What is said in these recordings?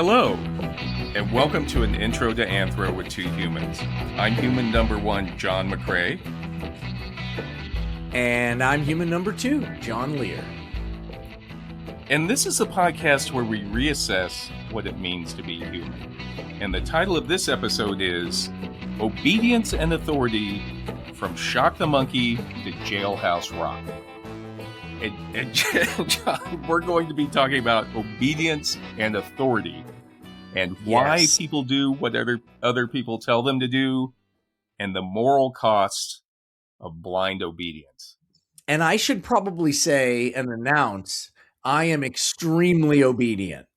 Hello, and welcome to an intro to Anthro with two humans. I'm human number one, John McCray. And I'm human number two, John Lehr. And this is a podcast where we reassess what it means to be human. And the title of this episode is Obedience and Authority from Shock the Monkey to Jailhouse Rock. And John, we're going to be talking about obedience and authority and why people do what other people tell them to do and the moral cost of blind obedience. And I should probably say and announce, I am extremely obedient.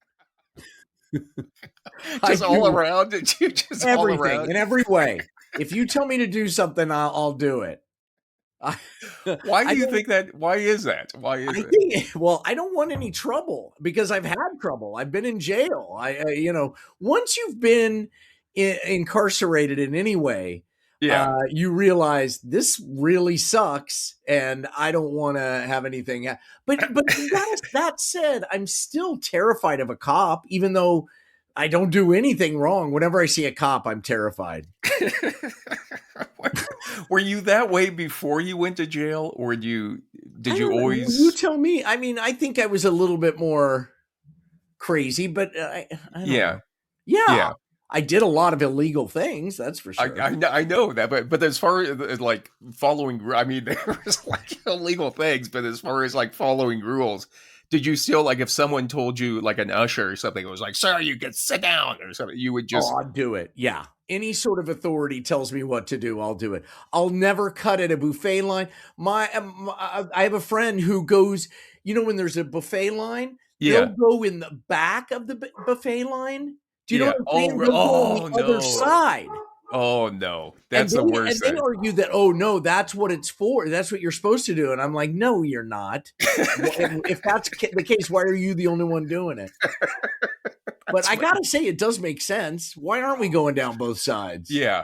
Just all around? Did you just everything, all around? In every way. If you tell me to do something, I'll do it. Why do you think that? Why is that? Well, I don't want any trouble because I've had trouble. I've been in jail. Once you've been incarcerated in any way, you realize this really sucks and I don't want to have anything. But that said, I'm still terrified of a cop, even though I don't do anything wrong. Whenever I see a cop, I'm terrified. Were you that way before you went to jail, or did you always? You tell me. I mean, I think I was a little bit more crazy, but I don't know. Yeah. I did a lot of illegal things. That's for sure. I know that, but as far as like following, I mean, there was like illegal things, but as far as like following rules. Did you still, like, if someone told you, like an usher or something, it was like, sir, you can sit down or something, you would just... Oh, I'd do it. Yeah. Any sort of authority tells me what to do, I'll do it. I'll never cut at a buffet line. I have a friend who goes, when there's a buffet line, they'll go in the back of the buffet line. Do you know what I'm saying? They'll go on the other side. Oh, no. That's the worst thing. And they argue that, oh, no, that's what it's for. That's what you're supposed to do. And I'm like, no, you're not. If that's the case, why are you the only one doing it? But I got to say, it does make sense. Why aren't we going down both sides? Yeah.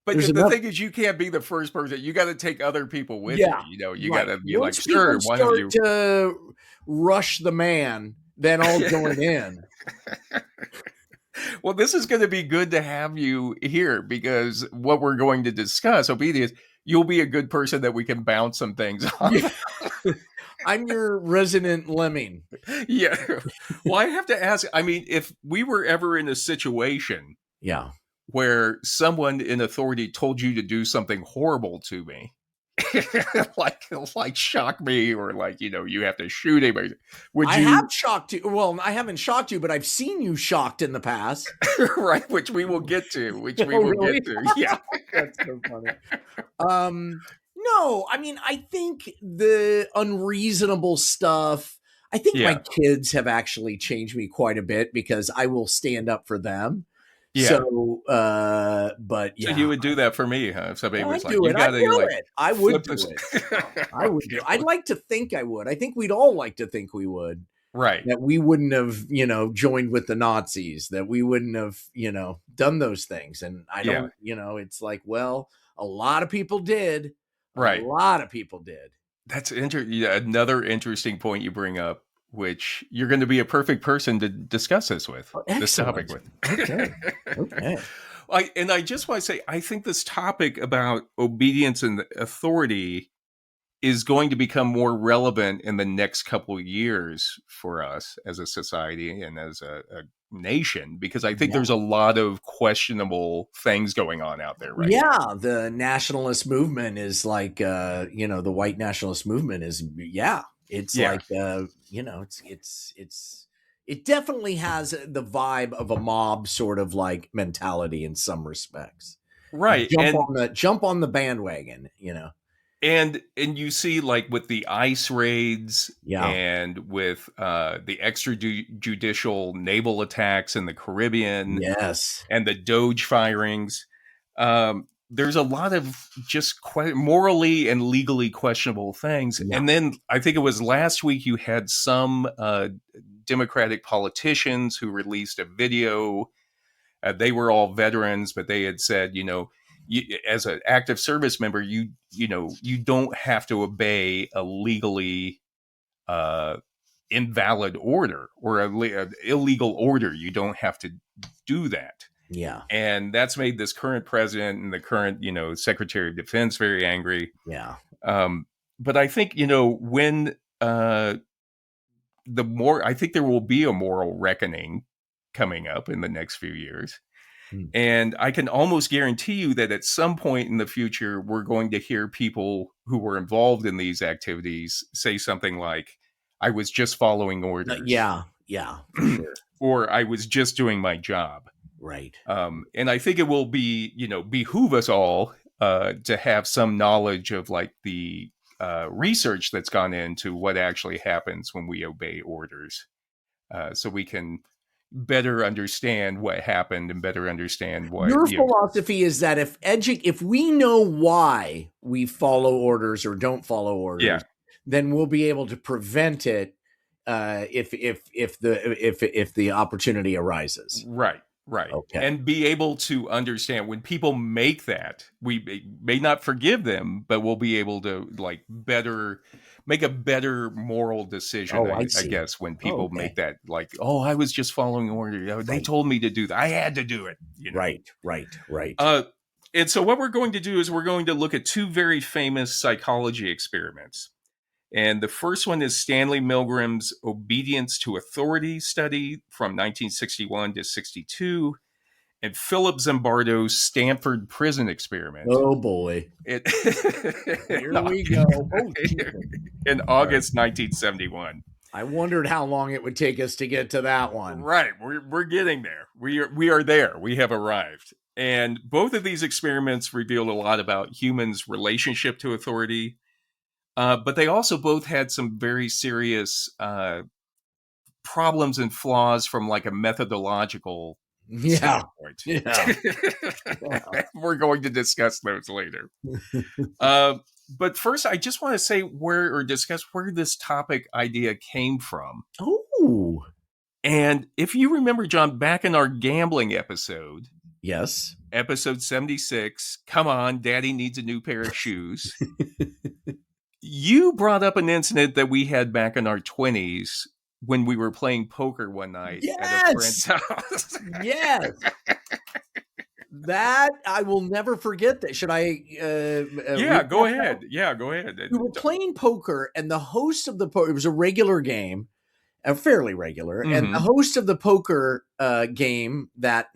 But the thing is, you can't be the first person. You got to take other people with you. You got to be Once like, sure, why don't you to rush the man? Then I'll join in. Well, this is going to be good to have you here because what we're going to discuss, obedience, you'll be a good person that we can bounce some things off. I'm your resident lemming. Yeah. Well, I have to ask, I mean, if we were ever in a situation where someone in authority told you to do something horrible to me, like shock me or like, you have to shoot anybody. I have shocked you. Well, I haven't shocked you, but I've seen you shocked in the past. Right. Which we will get to, get to. Yeah. That's so funny. No, I mean, I think the unreasonable stuff, I think my kids have actually changed me quite a bit because I will stand up for them. Yeah. So, but yeah. So you would do that for me, huh? If somebody was like, you gotta I would do it. I would do it. I'd like to think I would. I think we'd all like to think we would. Right. That we wouldn't have, joined with the Nazis, that we wouldn't have, done those things. And I don't, it's like, well, a lot of people did. Right. A lot of people did. That's another interesting point you bring up, which you're going to be a perfect person to discuss this with, this topic with. Okay. I just want to say, I think this topic about obedience and authority is going to become more relevant in the next couple of years for us as a society and as a nation, because I think there's a lot of questionable things going on out there right now. The nationalist movement is like, the white nationalist movement is, it's like, it definitely has the vibe of a mob sort of like mentality in some respects. Right. Jump on the bandwagon, And you see, like, with the ICE raids and with the extrajudicial naval attacks in the Caribbean, and the Doge firings, there's a lot of just morally and legally questionable things. Yeah. And then I think it was last week you had some Democratic politicians who released a video. They were all veterans, but they had said, as an active service member, you don't have to obey a legally invalid order or an illegal order. You don't have to do that. Yeah. And that's made this current president and the current, Secretary of Defense very angry. Yeah. But I think, when I think there will be a moral reckoning coming up in the next few years. And I can almost guarantee you that at some point in the future, we're going to hear people who were involved in these activities say something like, I was just following orders. Yeah, for sure. Or I was just doing my job. Right. And I think it will behoove us all to have some knowledge of like the research that's gone into what actually happens when we obey orders. So we can better understand what happened and better understand what your philosophy is that if we know why we follow orders or don't follow orders, then we'll be able to prevent it if the opportunity arises. Right. Okay. And be able to understand when people make that, we may not forgive them, but we'll be able to like make a better moral decision, I guess, when people make that like, I was just following order. They told me to do that. I had to do it. Right. And so what we're going to do is we're going to look at two very famous psychology experiments. And the first one is Stanley Milgram's obedience to authority study from 1961 to 62. And Philip Zimbardo's Stanford prison experiment. Oh, boy. Here we go. In August 1971. I wondered how long it would take us to get to that one. Right. We're getting there. We are there. We have arrived. And both of these experiments revealed a lot about humans' relationship to authority. But they also both had some very serious problems and flaws from like a methodological standpoint. We're going to discuss those later. But first, I just want to say discuss where this topic idea came from. Oh. And if you remember, John, back in our gambling episode. Yes. Episode 76, Come On, Daddy Needs a New Pair of Shoes. You brought up an incident that we had back in our 20s when we were playing poker one night at a friend's house. Yes. That I will never forget that. Should I? Go ahead. Yeah, go ahead. We were playing poker, and the host of the poker, it was a regular game, fairly regular, and the host of the poker game that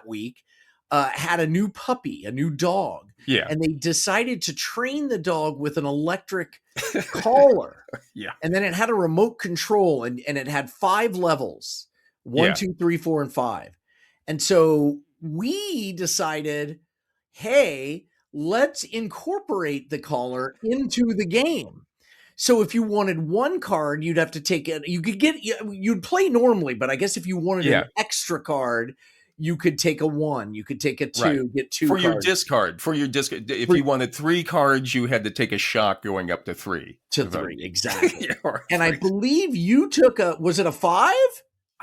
week had a new puppy, a new dog. Yeah. And they decided to train the dog with an electric collar. Yeah. And then it had a remote control and it had 5 levels, 1, 2, 3, 4, and 5. And so we decided, hey, let's incorporate the collar into the game. So if you wanted one card, you'd have to take it. You'd play normally, but I guess if you wanted an extra card, you could take a 1, you could take a 2, get 2 for cards. your discard. If you wanted 3 cards, you had to take a shot going up to 3. To 3, exactly. And I believe you took was it a 5?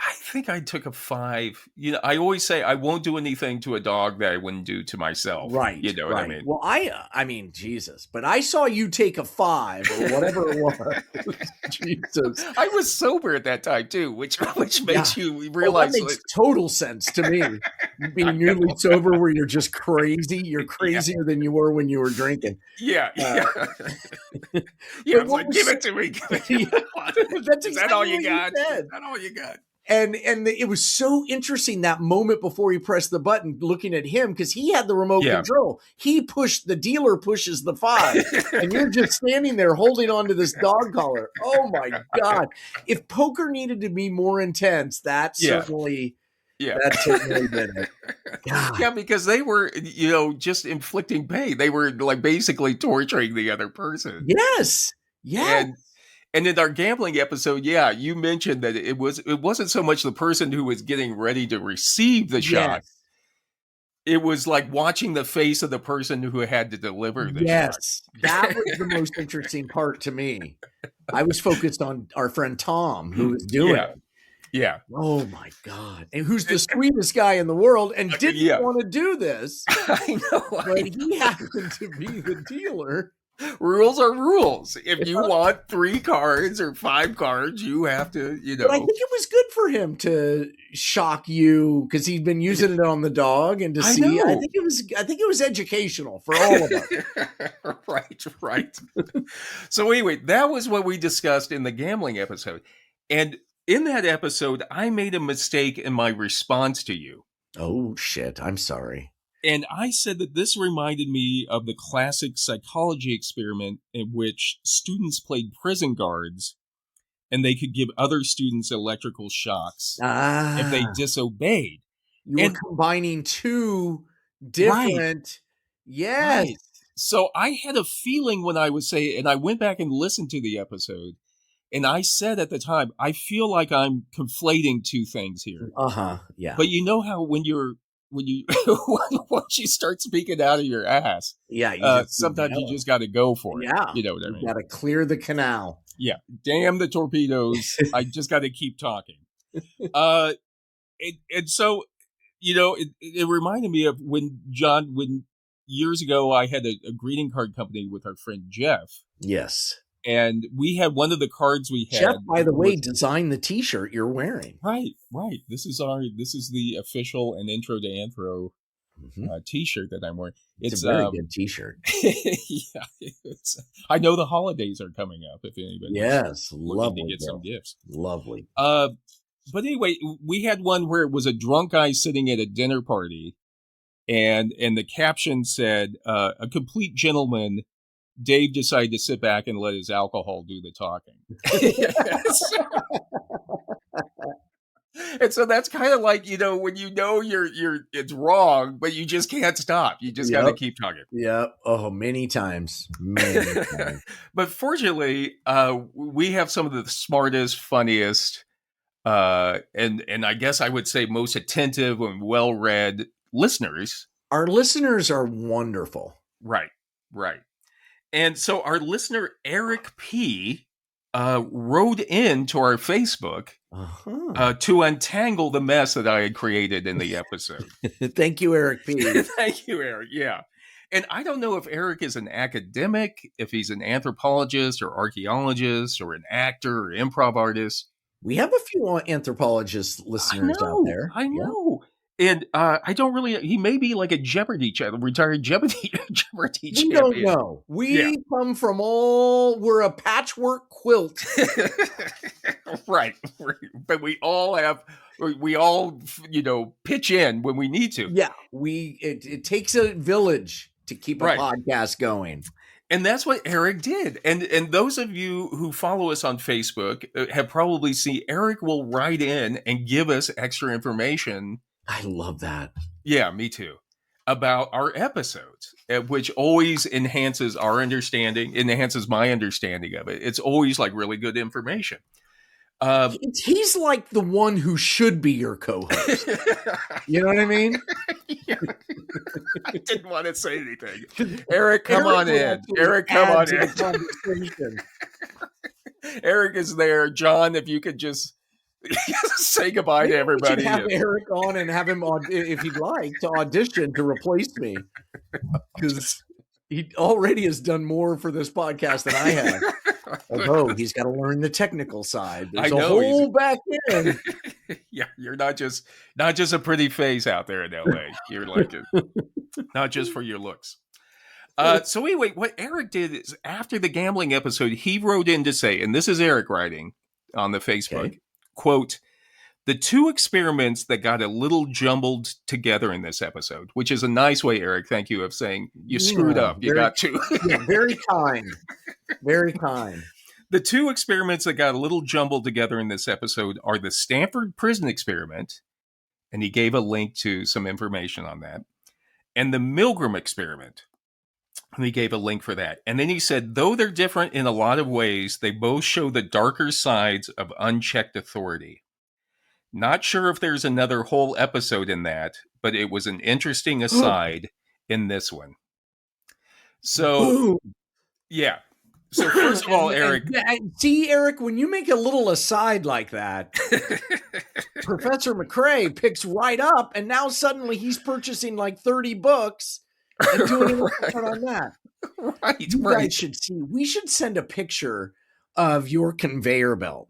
I think I took a 5. I always say I won't do anything to a dog that I wouldn't do to myself. Right. You know what I mean? Well, I mean, Jesus. But I saw you take a 5 or whatever it was. Jesus. I was sober at that time too, which makes you realize. That makes total sense to me. Being newly sober where you're just crazy. You're crazier than you were when you were drinking. Yeah. It's like, give it to me. That's exactly Is that all you got? Said. Is that all you got? And it was so interesting that moment before he pressed the button, looking at him because he had the remote control. The dealer pushes the 5, and you're just standing there holding on to this dog collar. Oh my God! If poker needed to be more intense, that certainly did it. God. Yeah, because they were, just inflicting pain. They were like basically torturing the other person. Yes. Yeah. And in our gambling episode, you mentioned that it wasn't so much the person who was getting ready to receive the shot. It was like watching the face of the person who had to deliver the shot. That was the most interesting part to me. I was focused on our friend Tom, who was doing it. Yeah. Oh my God. And who's the sweetest guy in the world and didn't want to do this. I know. But he happened to be the dealer. Rules are rules. If you want 3 cards or 5 cards, you have to, But I think it was good for him to shock you because he'd been using it on the dog and to see. I think it was educational for all of us. Right. So anyway, that was what we discussed in the gambling episode. And in that episode, I made a mistake in my response to you. Oh, shit. I'm sorry. And I said that this reminded me of the classic psychology experiment in which students played prison guards and they could give other students electrical shocks if they disobeyed. You were combining 2 different... Right. Yes. Right. So I had a feeling when I was saying, and I went back and listened to the episode, and I said at the time, I feel like I'm conflating 2 things here. Yeah. But you know how when you once you start speaking out of your ass, sometimes you just got to go for it. Yeah, you know what I mean. Got to clear the canal. Yeah, damn the torpedoes. I just got to keep talking. And so it reminded me of when years ago I had a greeting card company with our friend Jeff. Yes. And we had one of the cards we had. Jeff, by the way, designed the T-shirt you're wearing. Right. This is the official and intro to Anthro T-shirt that I'm wearing. It's a very good T-shirt. Yeah, I know the holidays are coming up. If anybody's lovely to get some gifts, lovely. But anyway, we had one where it was a drunk guy sitting at a dinner party, and the caption said, "A complete gentleman. Dave decided to sit back and let his alcohol do the talking." And so that's kind of like, when it's wrong, but you just can't stop. You just got to keep talking. Yep. Oh, many times. But fortunately, we have some of the smartest, funniest, and I guess I would say most attentive and well-read listeners. Our listeners are wonderful. Right. And so our listener, Eric P., wrote into our Facebook to untangle the mess that I had created in the episode. Thank you, Eric P. Thank you, Eric. Yeah. And I don't know if Eric is an academic, if he's an anthropologist or archaeologist or an actor or improv artist. We have a few anthropologist listeners out there. I know. And I don't really. He may be like a retired Jeopardy champion. We don't know. We come from we're a patchwork quilt. Right. But we all pitch in when we need to. Yeah. It takes a village to keep a podcast going. And that's what Eric did. And those of you who follow us on Facebook have probably seen Eric will write in and give us extra information. I love that. Yeah, me too. About our episodes, which always enhances my understanding of it. It's always like really good information. He's like the one who should be your co-host. You know what I mean? Yeah. I didn't want to say anything. Eric, come on in. Eric, come on in. Eric is there. John, if you could just say goodbye to everybody. Have Eric on and have him on, if he'd like, to audition to replace me, because he already has done more for this podcast than I have. Although he's got to learn the technical side. There's a whole back end. Yeah, you're not just a pretty face out there in LA. You're like not just for your looks. So anyway, what Eric did is after the gambling episode, he wrote in to say, and this is Eric writing on the Facebook, quote, "The 2 experiments that got a little jumbled together in this episode," which is a nice way, Eric, thank you, of saying you screwed up. You got 2. Very kind. Very kind. The 2 experiments that got a little jumbled together in this episode are the Stanford prison experiment, and he gave a link to some information on that, and the Milgram experiment. And he gave a link for that. And then he said, though they're different in a lot of ways, they both show the darker sides of unchecked authority. Not sure if there's another whole episode in that, but it was an interesting aside in this one. So, yeah. So first of all, Eric. See, Eric, when you make a little aside like that, Professor McCray picks right up, and now suddenly he's purchasing like 30 books and doing an on that. Right, You guys should see. We should send a picture of your conveyor belt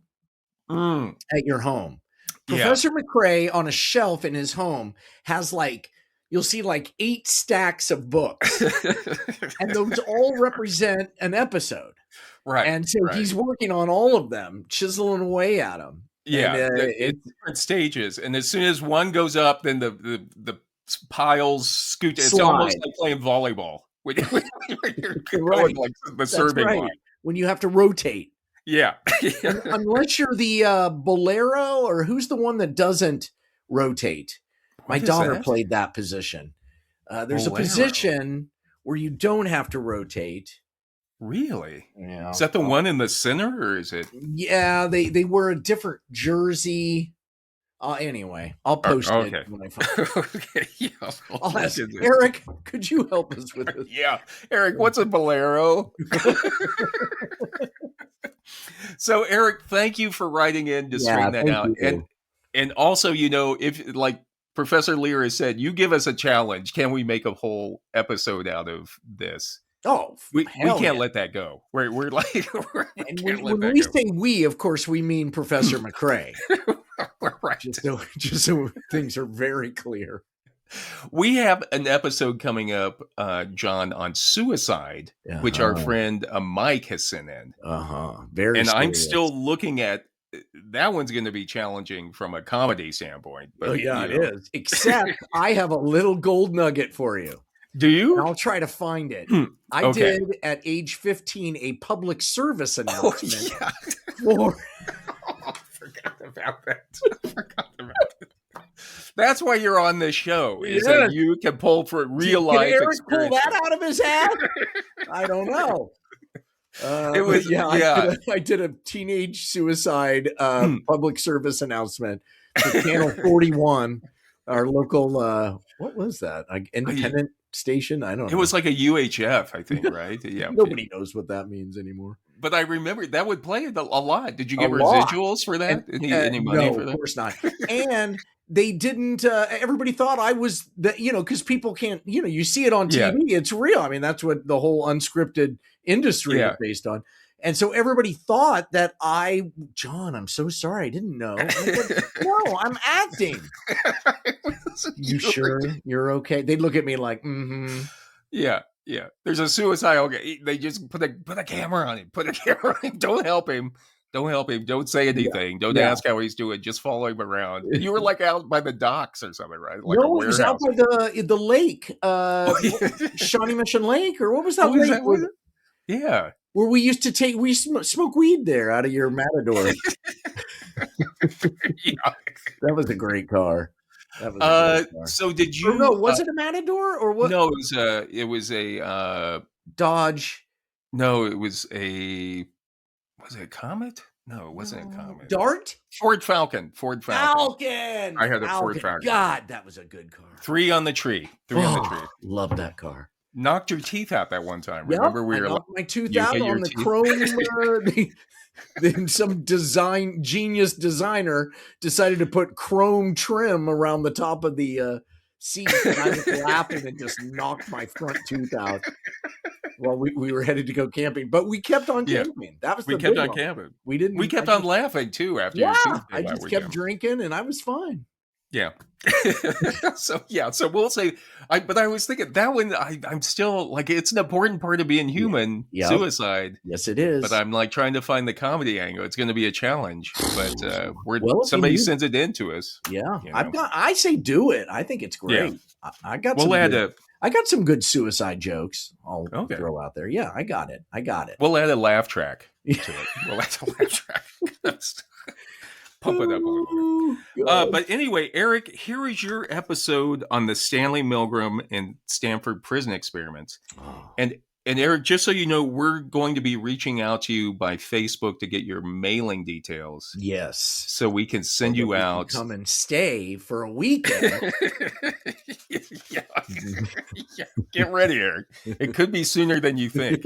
at your home. Professor McCray on a shelf in his home has you'll see 8 stacks of books, and those all represent an episode. Right. And so he's working on all of them, chiseling away at them. Yeah, it's different stages. And as soon as one goes up, then the piles scoot. It's almost like playing volleyball. When you're going like the serving line. When you have to rotate. Yeah. Unless you're the bolero, or who's the one that doesn't rotate. My daughter played that position. There's a position where you don't have to rotate. Really? Yeah. Is that the one in the center, or is it? Yeah, they wear a different jersey. Anyway, I'll post it when I find it. Okay, yeah, I'll ask Eric, could you help us with this? Yeah. Eric, what's a bolero? So, Eric, thank you for writing in to straighten that out. And also, if like Professor Lehr has said, you give us a challenge. Can we make a whole episode out of this? Oh, we can't let that go. We're like, when we say we, of course, we mean Professor McCray. Right. Just so things are very clear. We have an episode coming up, John, on suicide, which our friend Mike has sent in. Very. And serious. I'm still looking at that one's going to be challenging from a comedy standpoint. But, it is. Except I have a little gold nugget for you. Do you? And I'll try to find it. I did at age 15 a public service announcement. I forgot about that. That's why you're on this show. Is that you can pull for real life. Can Eric pull that out of his ass? I don't know. It was I did a teenage suicide public service announcement for Channel 41, our local. What was that? Independent station? I don't know. It was like a UHF, I think, right? Yeah. Nobody knows what that means anymore. But I remember that would play it a lot. Did you get residuals for that? Any money for that? Of course not. And they didn't. Everybody thought I was because people can't. You see it on TV. It's real. I mean, that's what the whole unscripted industry is based on. And so everybody thought that John, I'm so sorry, I didn't know. No, I'm acting. You sure you're okay? They'd look at me like, Yeah. There's a suicidal guy. They just put a camera on him. Don't help him. Don't say anything. Don't ask how he's doing. Just follow him around. And you were like out by the docks or something, right? Like no, it was out by the lake, Shawnee Mission Lake, or what was that lake? Yeah. Where we used to smoke weed there out of your Matador. That was a great car. So did you? No, was it a Matador or what? No, it was a Dodge. No, it was a. Was it a Comet? No, it wasn't a Comet. Dart? Ford Falcon. Falcon. I had a Ford Falcon. God, that was a good car. 3 on the tree. Love that car. Knocked your teeth out that one time. Remember we were knocked my tooth out on the chrome. Then some genius designer decided to put chrome trim around the top of the seat. And I was laughing and just knocked my front tooth out. Well, we were headed to go camping, but we kept on camping. That was we kept on camping. We kept on laughing too after. I just kept drinking and I was fine. Yeah. So we'll say, but I was thinking that one, I'm still like, it's an important part of being human, suicide. Yes, it is. But I'm like trying to find the comedy angle. It's going to be a challenge, but somebody sends it in to us. Yeah. I say do it. I think it's great. Yeah. I got some good suicide jokes I'll throw out there. Yeah, I got it. We'll add a laugh track to it. We'll add a laugh track. Pump it up a little bit. But anyway, Eric, here is your episode on the Stanley Milgram and Stanford prison experiments. And Eric, just so you know, we're going to be reaching out to you by Facebook to get your mailing details. Yes. So we can send you out. Come and stay for a weekend. Get ready, Eric. It could be sooner than you think.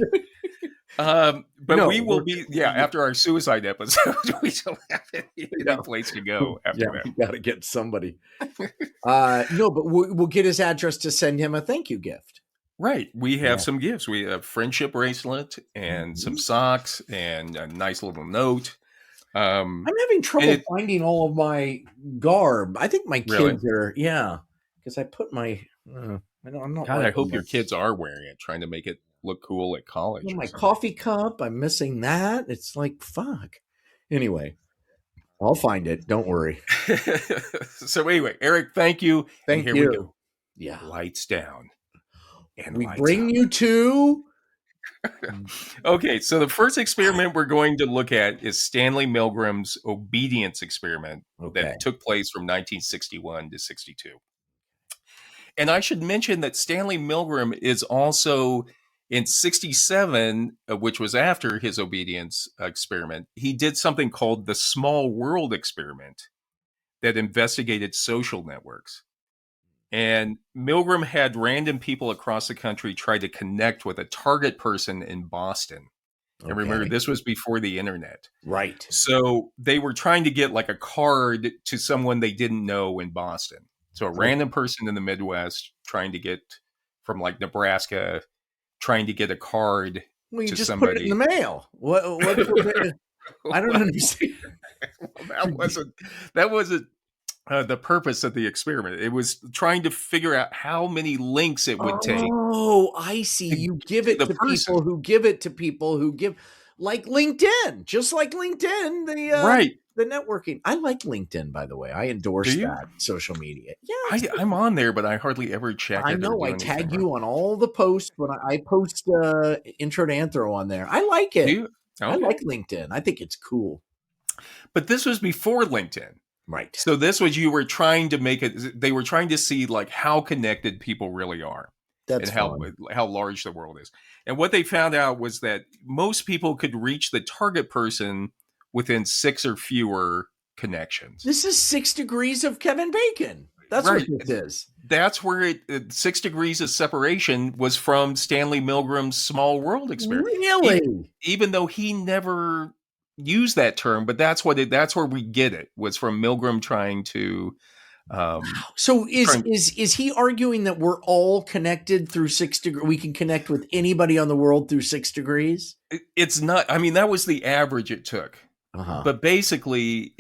We will be after our suicide episode. We shall have any place to go after that. We got to get somebody. But we'll get his address to send him a thank you gift. Right. We have some gifts. We have a friendship bracelet and some socks and a nice little note. I'm having trouble finding all of my garb. I think my kids are, because I put my, I'm not. God, I hope your kids are wearing it, trying to make it look cool at college. My coffee cup, I'm missing that. It's like, fuck. Anyway, I'll find it. Don't worry. So anyway, Eric, thank you. Thank you. We go. Yeah. Lights down. And we bring you to. Okay, so the first experiment we're going to look at is Stanley Milgram's obedience experiment that took place from 1961 to 62. And I should mention that Stanley Milgram is also in 67, which was after his obedience experiment, he did something called the Small World experiment that investigated social networks. And Milgram had random people across the country try to connect with a target person in Boston. And remember, this was before the internet. Right. So they were trying to get like a card to someone they didn't know in Boston. So a random person in the Midwest trying to get from like Nebraska, trying to get a card to just somebody. Put it in the mail. What I don't understand. That wasn't the purpose of the experiment. It was trying to figure out how many links it would take. Oh, I see. You give it to people who give it to people who give, like LinkedIn, just like LinkedIn, the networking. I like LinkedIn, by the way. I endorse that social media. Yeah, I'm on there, but I hardly ever check it. I know. I tag you on all the posts when I post Intro to Anthro on there. I like it. Okay. I like LinkedIn. I think it's cool. But this was before LinkedIn. Right. So this was, you were trying to make it, they were trying to see like how connected people really are. That's and how large the world is. And what they found out was that most people could reach the target person within 6 or fewer connections. This is 6 degrees of Kevin Bacon. That's what this is. That's where 6 degrees of separation was from Stanley Milgram's Small World experiment. Really? Even though he never used that term, but that's where we get it, was from Milgram trying to so is he arguing that we're all connected through 6 degrees? We can connect with anybody on the world through 6 degrees? It's not. I mean, that was the average it took. But basically,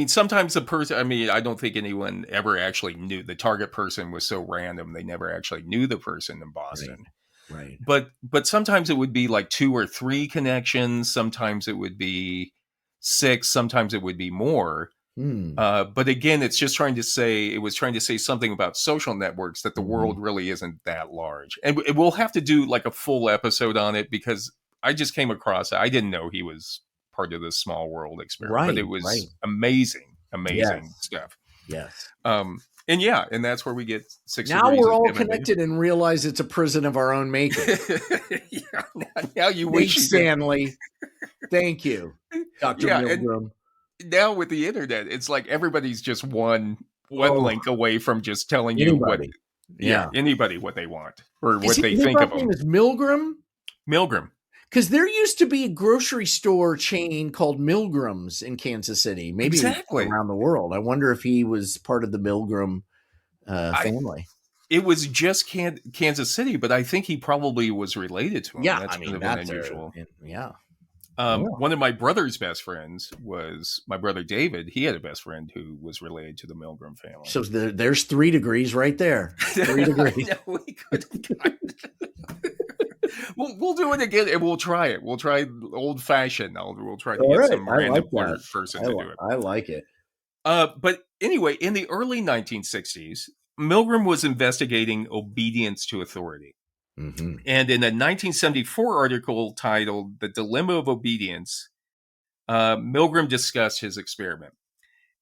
sometimes the person, I don't think anyone ever actually knew. The target person was so random, they never actually knew the person in Boston. Right. But sometimes it would be like 2 or 3 connections. Sometimes it would be 6. Sometimes it would be more. But again, it was trying to say something about social networks, that the world really isn't that large. And we'll have to do like a full episode on it, because I just came across it. I didn't know he was part of the Small World experiment, but it was amazing stuff. Yes. And that's where we get 6 now we're all connected and realize it's a prison of our own making. Now you wish Stanley. Thank you, Dr. Milgram. Now with the internet, it's like everybody's just one link away from just telling anybody. Anybody what they want or what they think of them. His name is Milgram? Milgram. Because there used to be a grocery store chain called Milgram's in Kansas City, maybe around the world. I wonder if he was part of the Milgram family. It was just Kansas City, but I think he probably was related to him. Yeah, that's kind of unusual. One of my brother's best friends was my brother David. He had a best friend who was related to the Milgram family. So there's 3 degrees right there. 3 degrees. We could. We'll do it again, and we'll try it. We'll try old fashioned. We'll try to get some random person to do it. I like it. But anyway, in the early 1960s, Milgram was investigating obedience to authority. And in a 1974 article titled "The Dilemma of Obedience," Milgram discussed his experiment.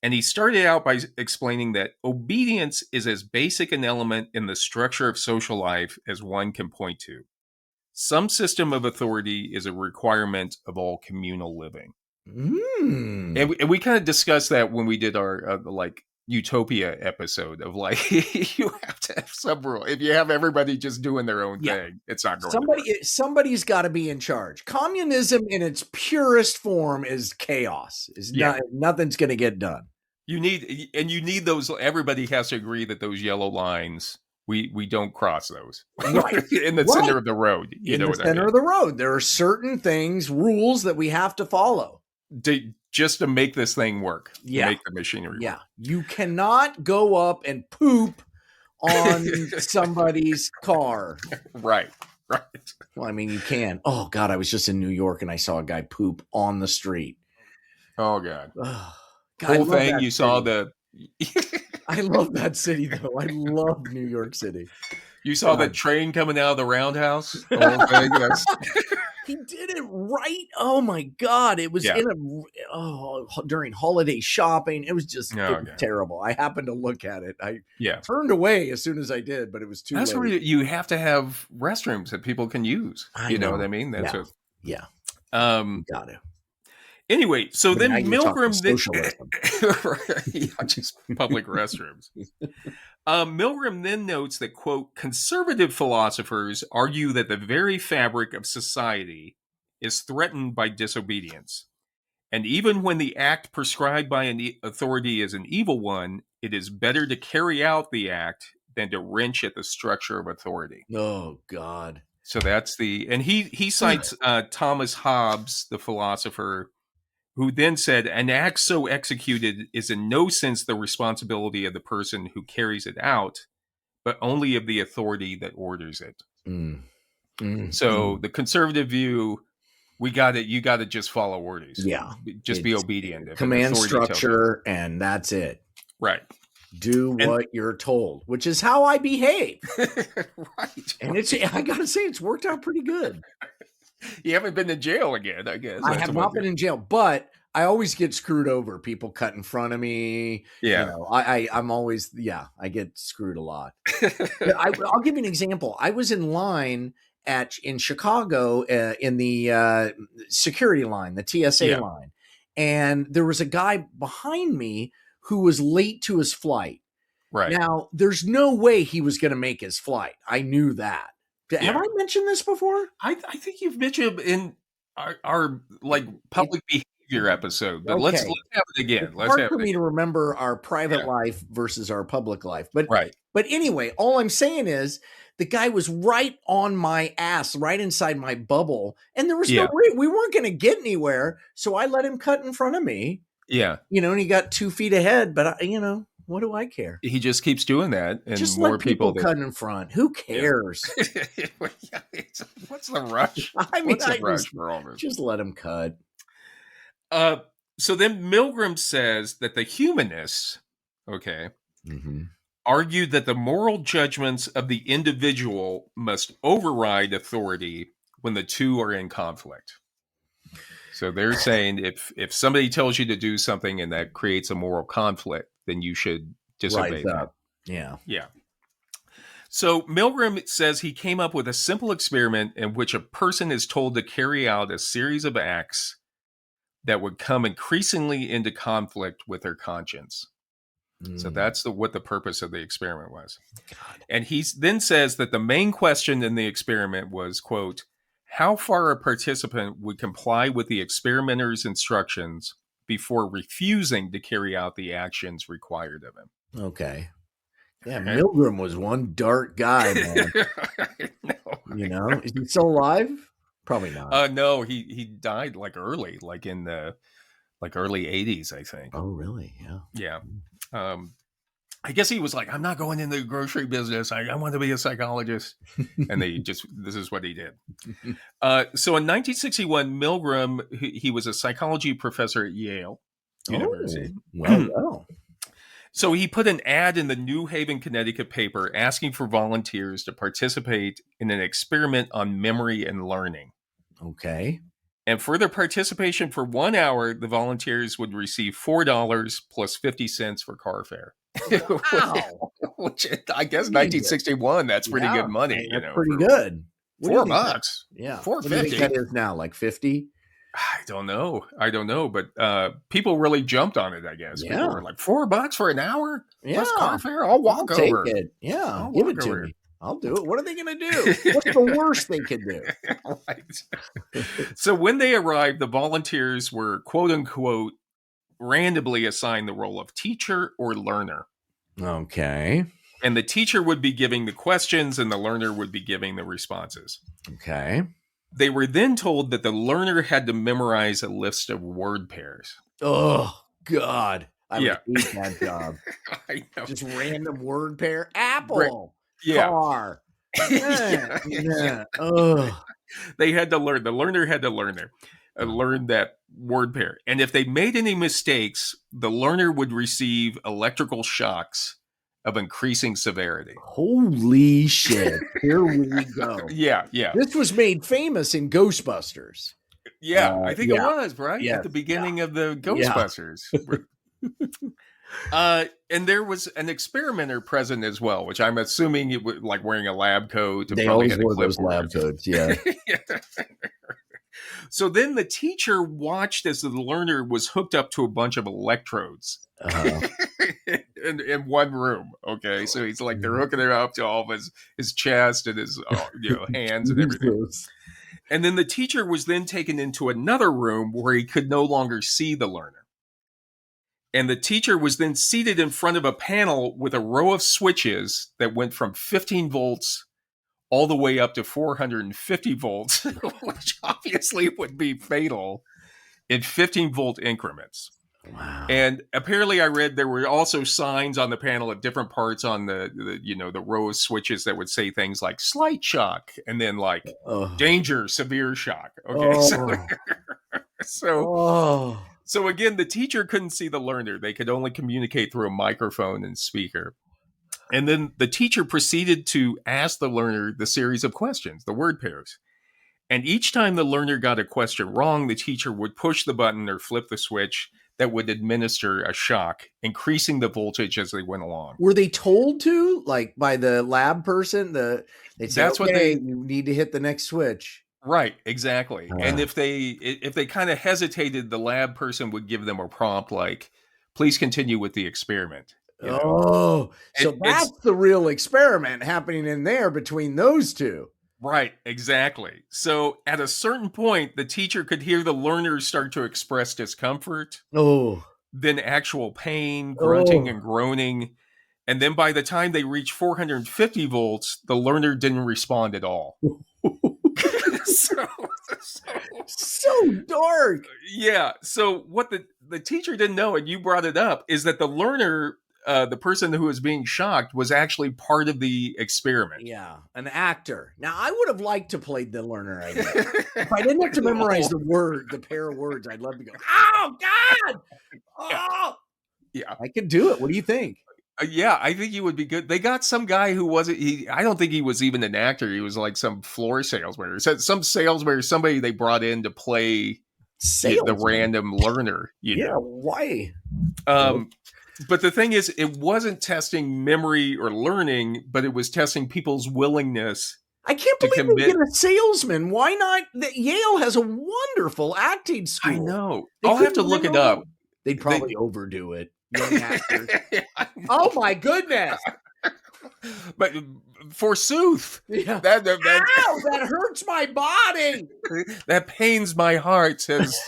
And he started out by explaining that obedience is as basic an element in the structure of social life as one can point to. Some system of authority is a requirement of all communal living. And we kind of discussed that when we did our Utopia episode of like, you have to have some rule. If you have everybody just doing their own thing, it's not going to work. Somebody's got to be in charge. Communism in its purest form is chaos. Nothing's going to get done. You need those. Everybody has to agree that those yellow lines we don't cross those. Right. In the center of the road. In the center of the road. There are certain things, rules that we have to follow. Just to make this thing work. Yeah. Make the machinery work. You cannot go up and poop on somebody's car. Right. Well, I mean, you can. Oh, God, I was just in New York and I saw a guy poop on the street. Oh, God. God, whole thing, you saw the... I love that city, though. I love New York City. You saw the train coming out of the roundhouse? The whole thing? Yes. He did it right. Oh, my God. It was during holiday shopping. It was just terrible. I happened to look at it. I turned away as soon as I did, but it was too late. That's where you have to have restrooms that people can use. You know what I mean? That's what. Yeah. Got to. Anyway, so then Milgram just public restrooms. Milgram then notes that, quote, conservative philosophers argue that the very fabric of society is threatened by disobedience. And even when the act prescribed by an authority is an evil one, it is better to carry out the act than to wrench at the structure of authority. Oh, God. So that's and he cites Thomas Hobbes, the philosopher, who then said, an act so executed is in no sense the responsibility of the person who carries it out, but only of the authority that orders it. So the conservative view, you got to just follow orders. Yeah. Just be obedient. Command structure, and that's it. Right. Do what you're told, which is how I behave. Right. And I got to say, it's worked out pretty good. You haven't been to jail again, I guess. I have not been in jail, but I always get screwed over. People cut in front of me. Yeah. You know, I'm always, I get screwed a lot. I'll give you an example. I was in line in Chicago in the security line, the TSA line. And there was a guy behind me who was late to his flight. Right. Now, there's no way he was going to make his flight. I knew that. Have I mentioned this before? I think you've mentioned in our like public behavior episode, but let's have it again. It's hard for me to remember our private life versus our public life, but anyway, all I'm saying is the guy was right on my ass, right inside my bubble, and there was no way we weren't going to get anywhere. So I let him cut in front of me. Yeah, and he got 2 feet ahead, but what do I care? He just keeps doing that, and just more let people cut in front. Who cares? What's the rush? I mean, what's the rush for all this? Just let him cut. So then Milgram says that the humanists, argued that the moral judgments of the individual must override authority when the two are in conflict. So they're saying if somebody tells you to do something and that creates a moral conflict, then you should disobey that. Yeah. So Milgram says he came up with a simple experiment in which a person is told to carry out a series of acts that would come increasingly into conflict with their conscience. So that's what the purpose of the experiment was. God. And he then says that the main question in the experiment was, quote, how far a participant would comply with the experimenter's instructions before refusing to carry out the actions required of him. Okay. Yeah, Milgram was one dark guy, man. No. Is he still alive? Probably not. No, he died early, in the early 80s, I think. Oh, really? Yeah. Yeah. I guess he was like, I'm not going into the grocery business. I want to be a psychologist. And this is what he did. So in 1961, Milgram, he was a psychology professor at Yale University. Well. So he put an ad in the New Haven, Connecticut paper asking for volunteers to participate in an experiment on memory and learning. Okay. And for their participation for 1 hour, the volunteers would receive $4 plus 50 cents for car fare. Wow. Which I guess 1961, that's pretty good money. That's pretty good. $4. Yeah. $4.50. What do you think that is now? Like 50? I don't know. But people really jumped on it, I guess. Yeah. People were like, $4 for an hour? Yeah. Plus car fare? I'll walk over. Take it. Yeah. Give it to me. I'll do it. What are they going to do? What's the worst they could do? Right. So when they arrived, the volunteers were, quote unquote, randomly assigned the role of teacher or learner. Okay. And the teacher would be giving the questions and the learner would be giving the responses. Okay. They were then told that the learner had to memorize a list of word pairs. Oh, God. I would hate that job. I know. Just random word pair. Apple. Car. Oh. They had to learn. The learner had to learn that word pair. And if they made any mistakes, the learner would receive electrical shocks of increasing severity. Holy shit. Here we go. Yeah. This was made famous in Ghostbusters. Yeah, I think it was, right? At the beginning of the Ghostbusters. And there was an experimenter present as well, which I'm assuming it was like wearing a lab coat. They always wore those lab coats, yeah. So then the teacher watched as the learner was hooked up to a bunch of electrodes in one room. Okay, so he's like, they're hooking it up to all of his chest and his hands and everything. And then the teacher was then taken into another room where he could no longer see the learner. And the teacher was then seated in front of a panel with a row of switches that went from 15 volts all the way up to 450 volts, which obviously would be fatal in 15-volt increments. Wow. And apparently I read there were also signs on the panel at different parts on the row of switches that would say things like slight shock and then like danger, severe shock. Okay. So again, the teacher couldn't see the learner. They could only communicate through a microphone and speaker. And then the teacher proceeded to ask the learner the series of questions, the word pairs. And each time the learner got a question wrong, the teacher would push the button or flip the switch that would administer a shock, increasing the voltage as they went along. Were they told to, like by the lab person? They'd say, you need to hit the next switch. Right, exactly. And if they kind of hesitated, the lab person would give them a prompt like, please continue with the experiment. So that's the real experiment happening in there between those two. Right, exactly. So at a certain point, the teacher could hear the learners start to express discomfort. Then actual pain, grunting and groaning. And then by the time they reached 450 volts, the learner didn't respond at all. So dark. Yeah. So what the teacher didn't know, and you brought it up, is that the learner, the person who was being shocked, was actually part of the experiment. Yeah, an actor. Now, I would have liked to play the learner. I guess. If I didn't have to memorize the pair of words, I'd love to go, oh, God! Oh! Yeah. I could do it. What do you think? Yeah, I think he would be good. They got some guy who wasn't, I don't think he was even an actor. He was like some floor salesman or some salesman or somebody they brought in to play the random learner. You know? Why? But the thing is, it wasn't testing memory or learning, but it was testing people's willingness. I can't believe they get a salesman. Why not? Yale has a wonderful acting school. I know. I'll have to look it up. They'd probably overdo it. Young actors. Oh my goodness! But forsooth, ow, that hurts my body. That pains my heart as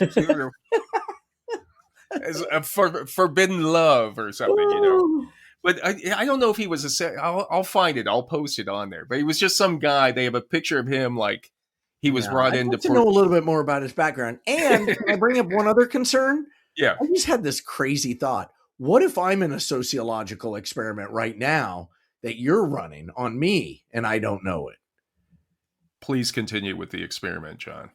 a forbidden love or something, But I don't know if he was I'll find it. I'll post it on there. But he was just some guy. They have a picture of him like he was brought in to know a little bit more about his background. And can I bring up one other concern? Yeah, I just had this crazy thought. What if I'm in a sociological experiment right now that you're running on me and I don't know it? Please continue with the experiment, John.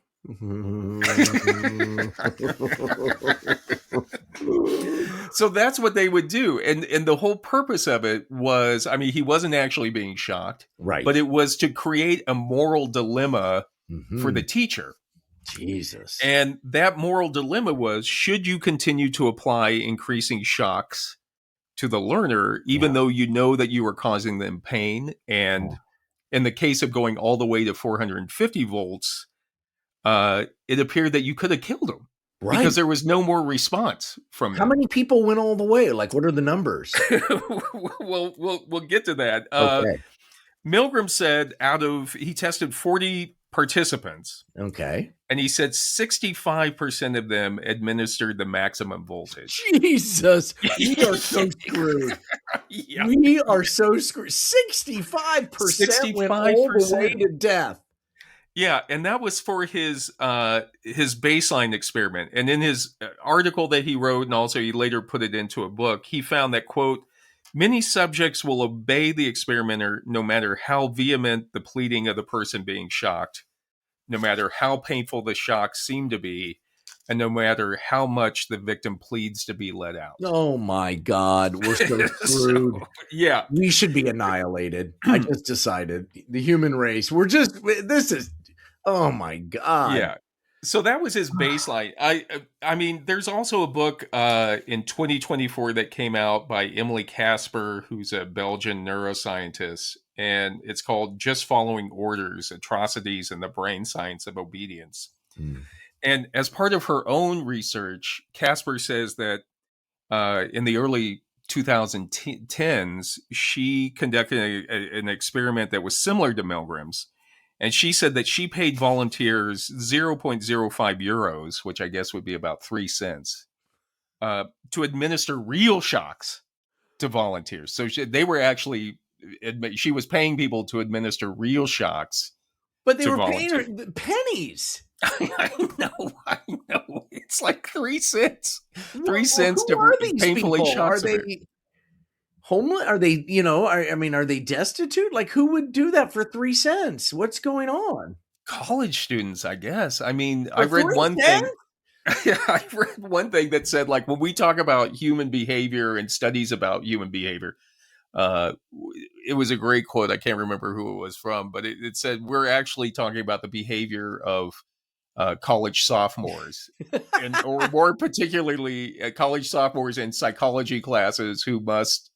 So that's what they would do. And the whole purpose of it was, I mean, he wasn't actually being shocked. Right. But it was to create a moral dilemma for the teacher. Jesus. And that moral dilemma was, should you continue to apply increasing shocks to the learner, even though you know that you are causing them pain? And in the case of going all the way to 450 volts, it appeared that you could have killed them. Right. Because there was no more response from them. How many people went all the way? Like, what are the numbers? We'll get to that. Okay. Milgram said he tested 40 participants. Okay. And he said 65% of them administered the maximum voltage. Jesus, we are so screwed. Yeah. We are so screwed. 65% went all the way to death. Yeah, and that was for his baseline experiment. And in his article that he wrote, and also he later put it into a book, he found that, quote, many subjects will obey the experimenter no matter how vehement the pleading of the person being shocked, no matter how painful the shock seemed to be, and no matter how much the victim pleads to be let out. Oh my God, we're so screwed. So, yeah. We should be annihilated. I just decided. The human race. Oh my God. Yeah. So that was his baseline. I mean, there's also a book in 2024 that came out by Emilie Caspar, who's a Belgian neuroscientist, and it's called Just Following Orders, Atrocities and the Brain Science of Obedience. And as part of her own research, Caspar says that in the early 2010s, she conducted an experiment that was similar to Milgram's. And she said that she paid volunteers 0.05 euros, which I guess would be about 3 cents, to administer real shocks to volunteers. So they were actually, she was paying people to administer real shocks. But they were paying her pennies. I know. It's like 3 cents. 3 cents to painfully shock somebody. Are they homeless? Are they, are they destitute? Like, who would do that for 3 cents? What's going on? College students, I guess. I mean, I read one thing. I read one thing that said, like, when we talk about human behavior and studies about human behavior, it was a great quote. I can't remember who it was from, but it said, we're actually talking about the behavior of college sophomores, or more particularly college sophomores in psychology classes who must,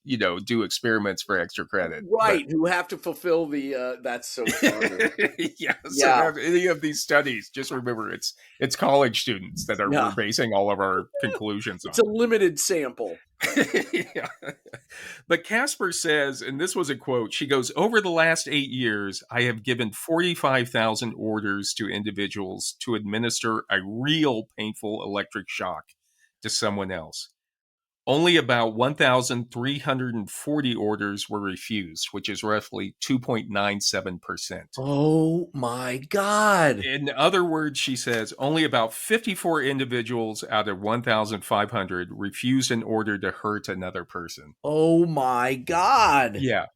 do experiments for extra credit. Right, who have to fulfill the. That's so funny. Yeah. So any of these studies, just remember it's college students that we're basing all of our conclusions on. It's a limited sample. Yeah. But Caspar says, and this was a quote, she goes, over the last 8 years, I have given 45,000 orders to individuals to administer a real painful electric shock to someone else. Only about 1,340 orders were refused, which is roughly 2.97%. Oh my God. In other words, she says, only about 54 individuals out of 1,500 refused an order to hurt another person. Oh my God. Yeah.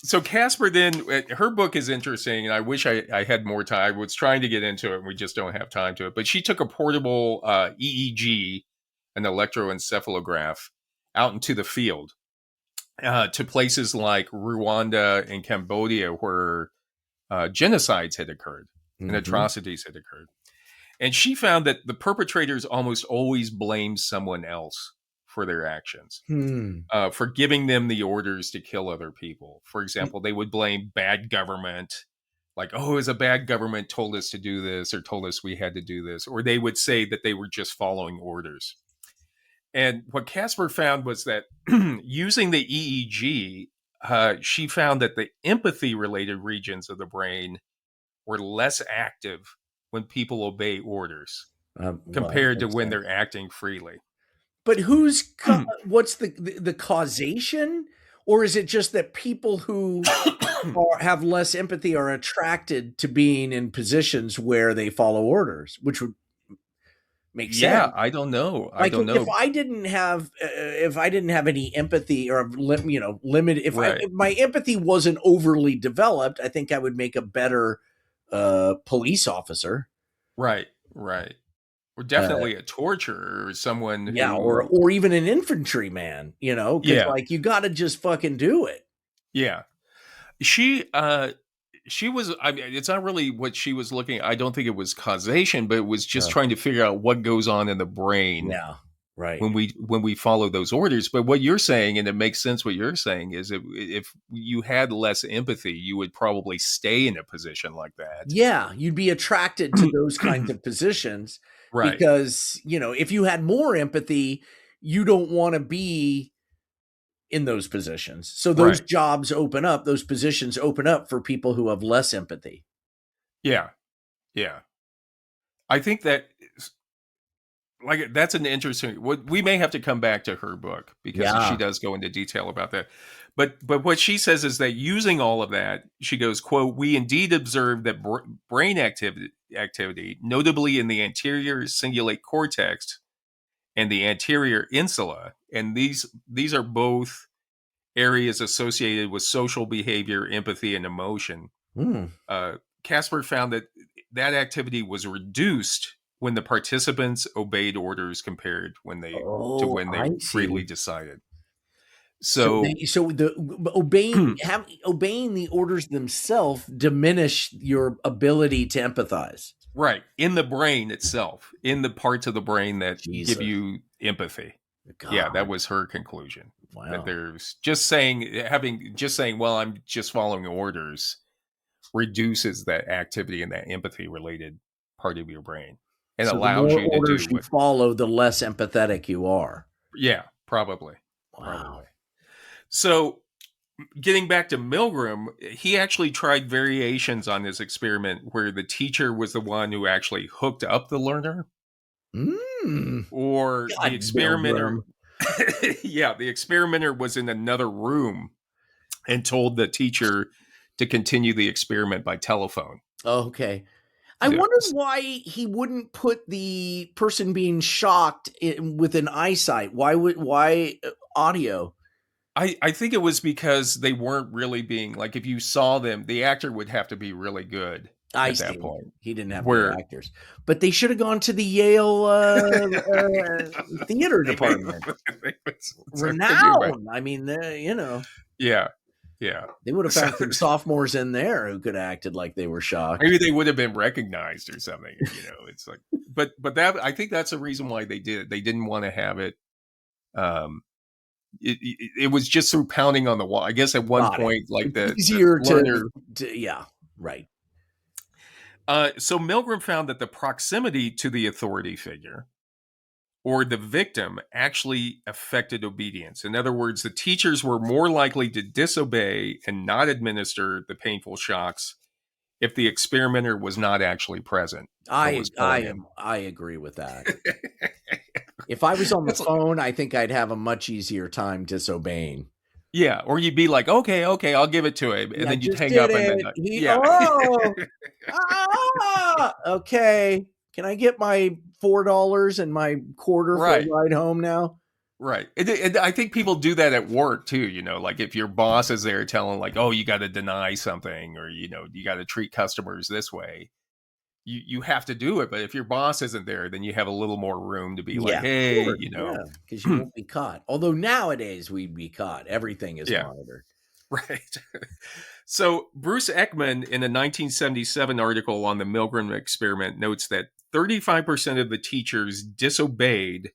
So Caspar then, her book is interesting, and I wish I had more time. I was trying to get into it, and we just don't have time to it. But she took a portable EEG, an electroencephalograph, out into the field to places like Rwanda and Cambodia, where genocides had occurred and atrocities had occurred. And she found that the perpetrators almost always blamed someone else for their actions, for giving them the orders to kill other people. For example, they would blame bad government, like, oh, it was a bad government told us to do this or told us we had to do this. Or they would say that they were just following orders. And what Caspar found was that using the EEG, she found that the empathy-related regions of the brain were less active when people obey orders compared to when they're acting freely. But what's the causation? Or is it just that people who have less empathy are attracted to being in positions where they follow orders, which would make sense? Yeah, I don't know. If I didn't have any empathy or limited, if my empathy wasn't overly developed, I think I would make a better police officer. Right. Or definitely a torturer or someone who... or even an infantryman, because like you got to just fucking do it. Yeah. She was, I mean, it's not really what she was looking, I don't think it was causation, but it was just trying to figure out what goes on in the brain. Yeah. Right. When we follow those orders. But what you're saying, and it makes sense what you're saying, is if you had less empathy, you would probably stay in a position like that. Yeah, you'd be attracted to those kinds of positions. Right. Because, if you had more empathy, you don't want to be in those positions. So those jobs open up, those positions open up for people who have less empathy. Yeah. I think that like that's an interesting. We may have to come back to her book because she does go into detail about that. But what she says is that using all of that, she goes, "quote We indeed observed that brain activity, notably in the anterior cingulate cortex and the anterior insula, and these are both areas associated with social behavior, empathy, and emotion." Caspar found that activity was reduced when the participants obeyed orders compared to when they freely decided. So obeying the orders themselves diminish your ability to empathize. Right. In the brain itself, in the parts of the brain that give you empathy. God. Yeah, that was her conclusion. Wow. That there's just saying, well, I'm just following orders reduces that activity and that empathy related part of your brain and so allows you to do you follow, the less empathetic you are. Yeah, probably. Wow. Probably. So getting back to Milgram, he actually tried variations on this experiment where the teacher was the one who actually hooked up the learner. Or the experimenter. Yeah, the experimenter was in another room and told the teacher to continue the experiment by telephone. Okay. I wondered why he wouldn't put the person being shocked with an eyesight. Why audio? I think it was because they weren't really being, like, if you saw them, the actor would have to be really good at that point. He didn't have the actors. But they should have gone to the Yale theater department. Renowned. I mean, you know. Yeah. Yeah. They would have found some sophomores in there who could have acted like they were shocked. Maybe they would have been recognized or something, you know. It's like, but that, I think that's the reason why they did it. They didn't want to have it. It was just through pounding on the wall. I guess at one point, like easier to yeah, right. So Milgram found that the proximity to the authority figure or the victim actually affected obedience. In other words, the teachers were more likely to disobey and not administer the painful shocks if the experimenter was not actually present. I agree with that. If I was on the phone, I think I'd have a much easier time disobeying. Yeah, or you'd be like, okay, I'll give it to him, and then you'd hang up, and then okay, can I get my $4 and my quarter for a ride home now? Right, and I think people do that at work too. You know, like if your boss is there telling, like, oh, you got to deny something, or you know, you got to treat customers this way. You have to do it, but if your boss isn't there, then you have a little more room to be like, hey, you know, because you won't be caught. Although nowadays we'd be caught. Everything is monitored. Right. So Bruce Eckman, in a 1977 article on the Milgram experiment, notes that 35% of the teachers disobeyed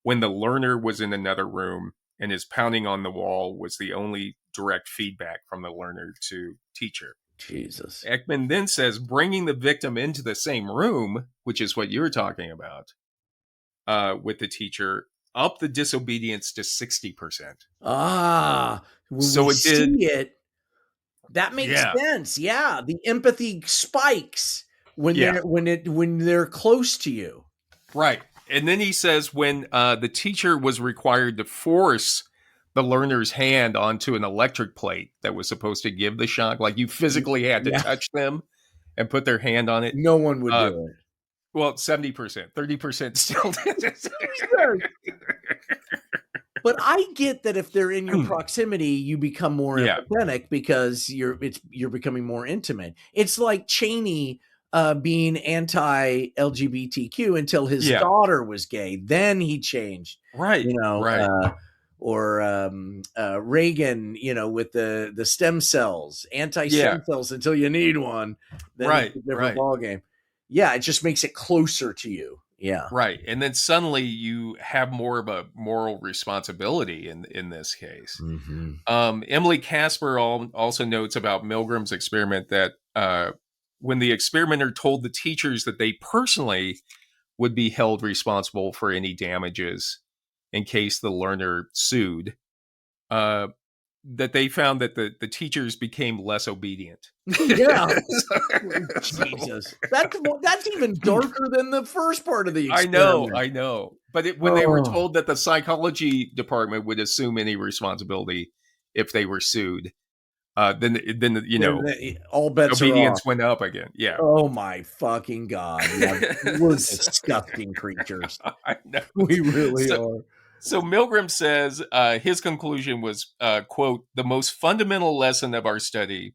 when the learner was in another room, and his pounding on the wall was the only direct feedback from the learner to teacher. Jesus. Eckman then says bringing the victim into the same room, which is what you were talking about, with the teacher, up the disobedience to 60%. So it did. That makes sense. Yeah, the empathy spikes when they're close to you. Right, and then he says when the teacher was required to force the learner's hand onto an electric plate that was supposed to give the shock, like you physically had to touch them and put their hand on it. No one would do it. Well, 70%, 30% still did. But I get that if they're in your proximity, you become more empathetic because you're becoming more intimate. It's like Cheney being anti-LGBTQ until his daughter was gay. Then he changed. Right. You know, right. Or Reagan, you know, with the stem cells, anti-stem cells until you need one. Then it's a different ballgame. Yeah, it just makes it closer to you. Yeah. Right. And then suddenly you have more of a moral responsibility in this case. Mm-hmm. Emilie Caspar also notes about Milgram's experiment that when the experimenter told the teachers that they personally would be held responsible for any damages in case the learner sued, that they found that the teachers became less obedient. Yeah. Jesus. That's even darker than the first part of the experiment. I know. But when they were told that the psychology department would assume any responsibility if they were sued, then all bets obedience are off. went up again. Yeah. Oh my fucking God. Yeah, we're disgusting creatures. I know. We really are. So Milgram says his conclusion was, quote, the most fundamental lesson of our study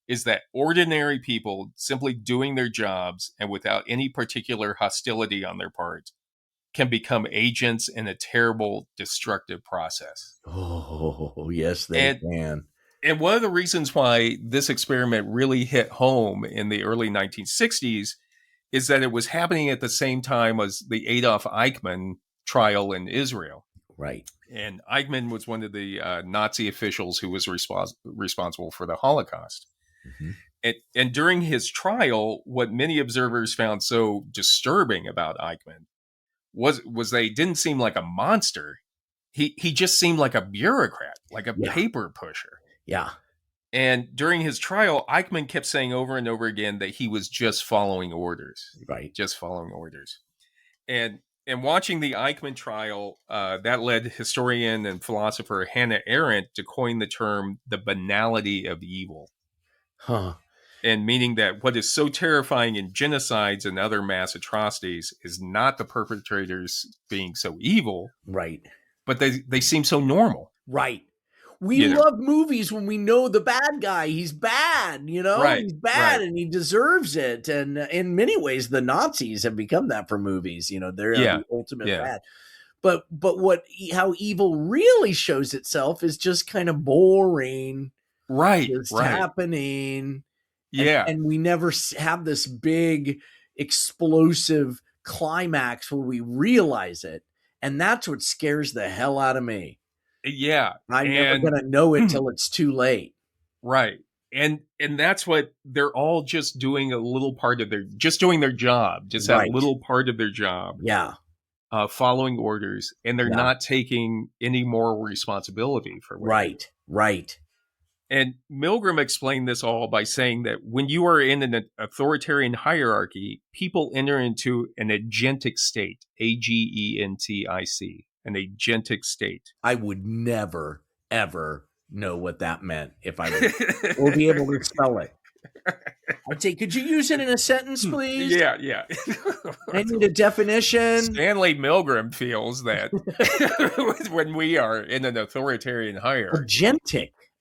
is that ordinary people simply doing their jobs and without any particular hostility on their part can become agents in a terrible, destructive process. Oh, yes, they can. And one of the reasons why this experiment really hit home in the early 1960s is that it was happening at the same time as the Adolf Eichmann trial in Israel. Right. And Eichmann was one of the Nazi officials who was responsible for the Holocaust. Mm-hmm. And during his trial, what many observers found so disturbing about Eichmann was that he didn't seem like a monster. He just seemed like a bureaucrat, like a paper pusher. Yeah. And during his trial, Eichmann kept saying over and over again that he was just following orders. Right. Just following orders. And watching the Eichmann trial, that led historian and philosopher Hannah Arendt to coin the term the banality of evil. Huh. And meaning that what is so terrifying in genocides and other mass atrocities is not the perpetrators being so evil. Right. But they seem so normal. Right. We love movies when we know the bad guy. He's bad, Right, he's bad and he deserves it. And in many ways, the Nazis have become that for movies. They're the ultimate bad. But how evil really shows itself is just kind of boring. Right. It's happening. Yeah. And we never have this big explosive climax where we realize it. And that's what scares the hell out of me. Yeah. I'm never going to know it till it's too late. Right. And that's what they're all just doing doing their job, just that little part of their job. Yeah. Following orders, and they're not taking any moral responsibility for what Right. And Milgram explained this all by saying that when you are in an authoritarian hierarchy, people enter into an agentic state, AGENTIC, an agentic state. I would never, ever know what that meant if I would be able to spell it. I'd say, could you use it in a sentence, please? Yeah. I need a definition. Stanley Milgram feels that when we are in an authoritarian hierarchy.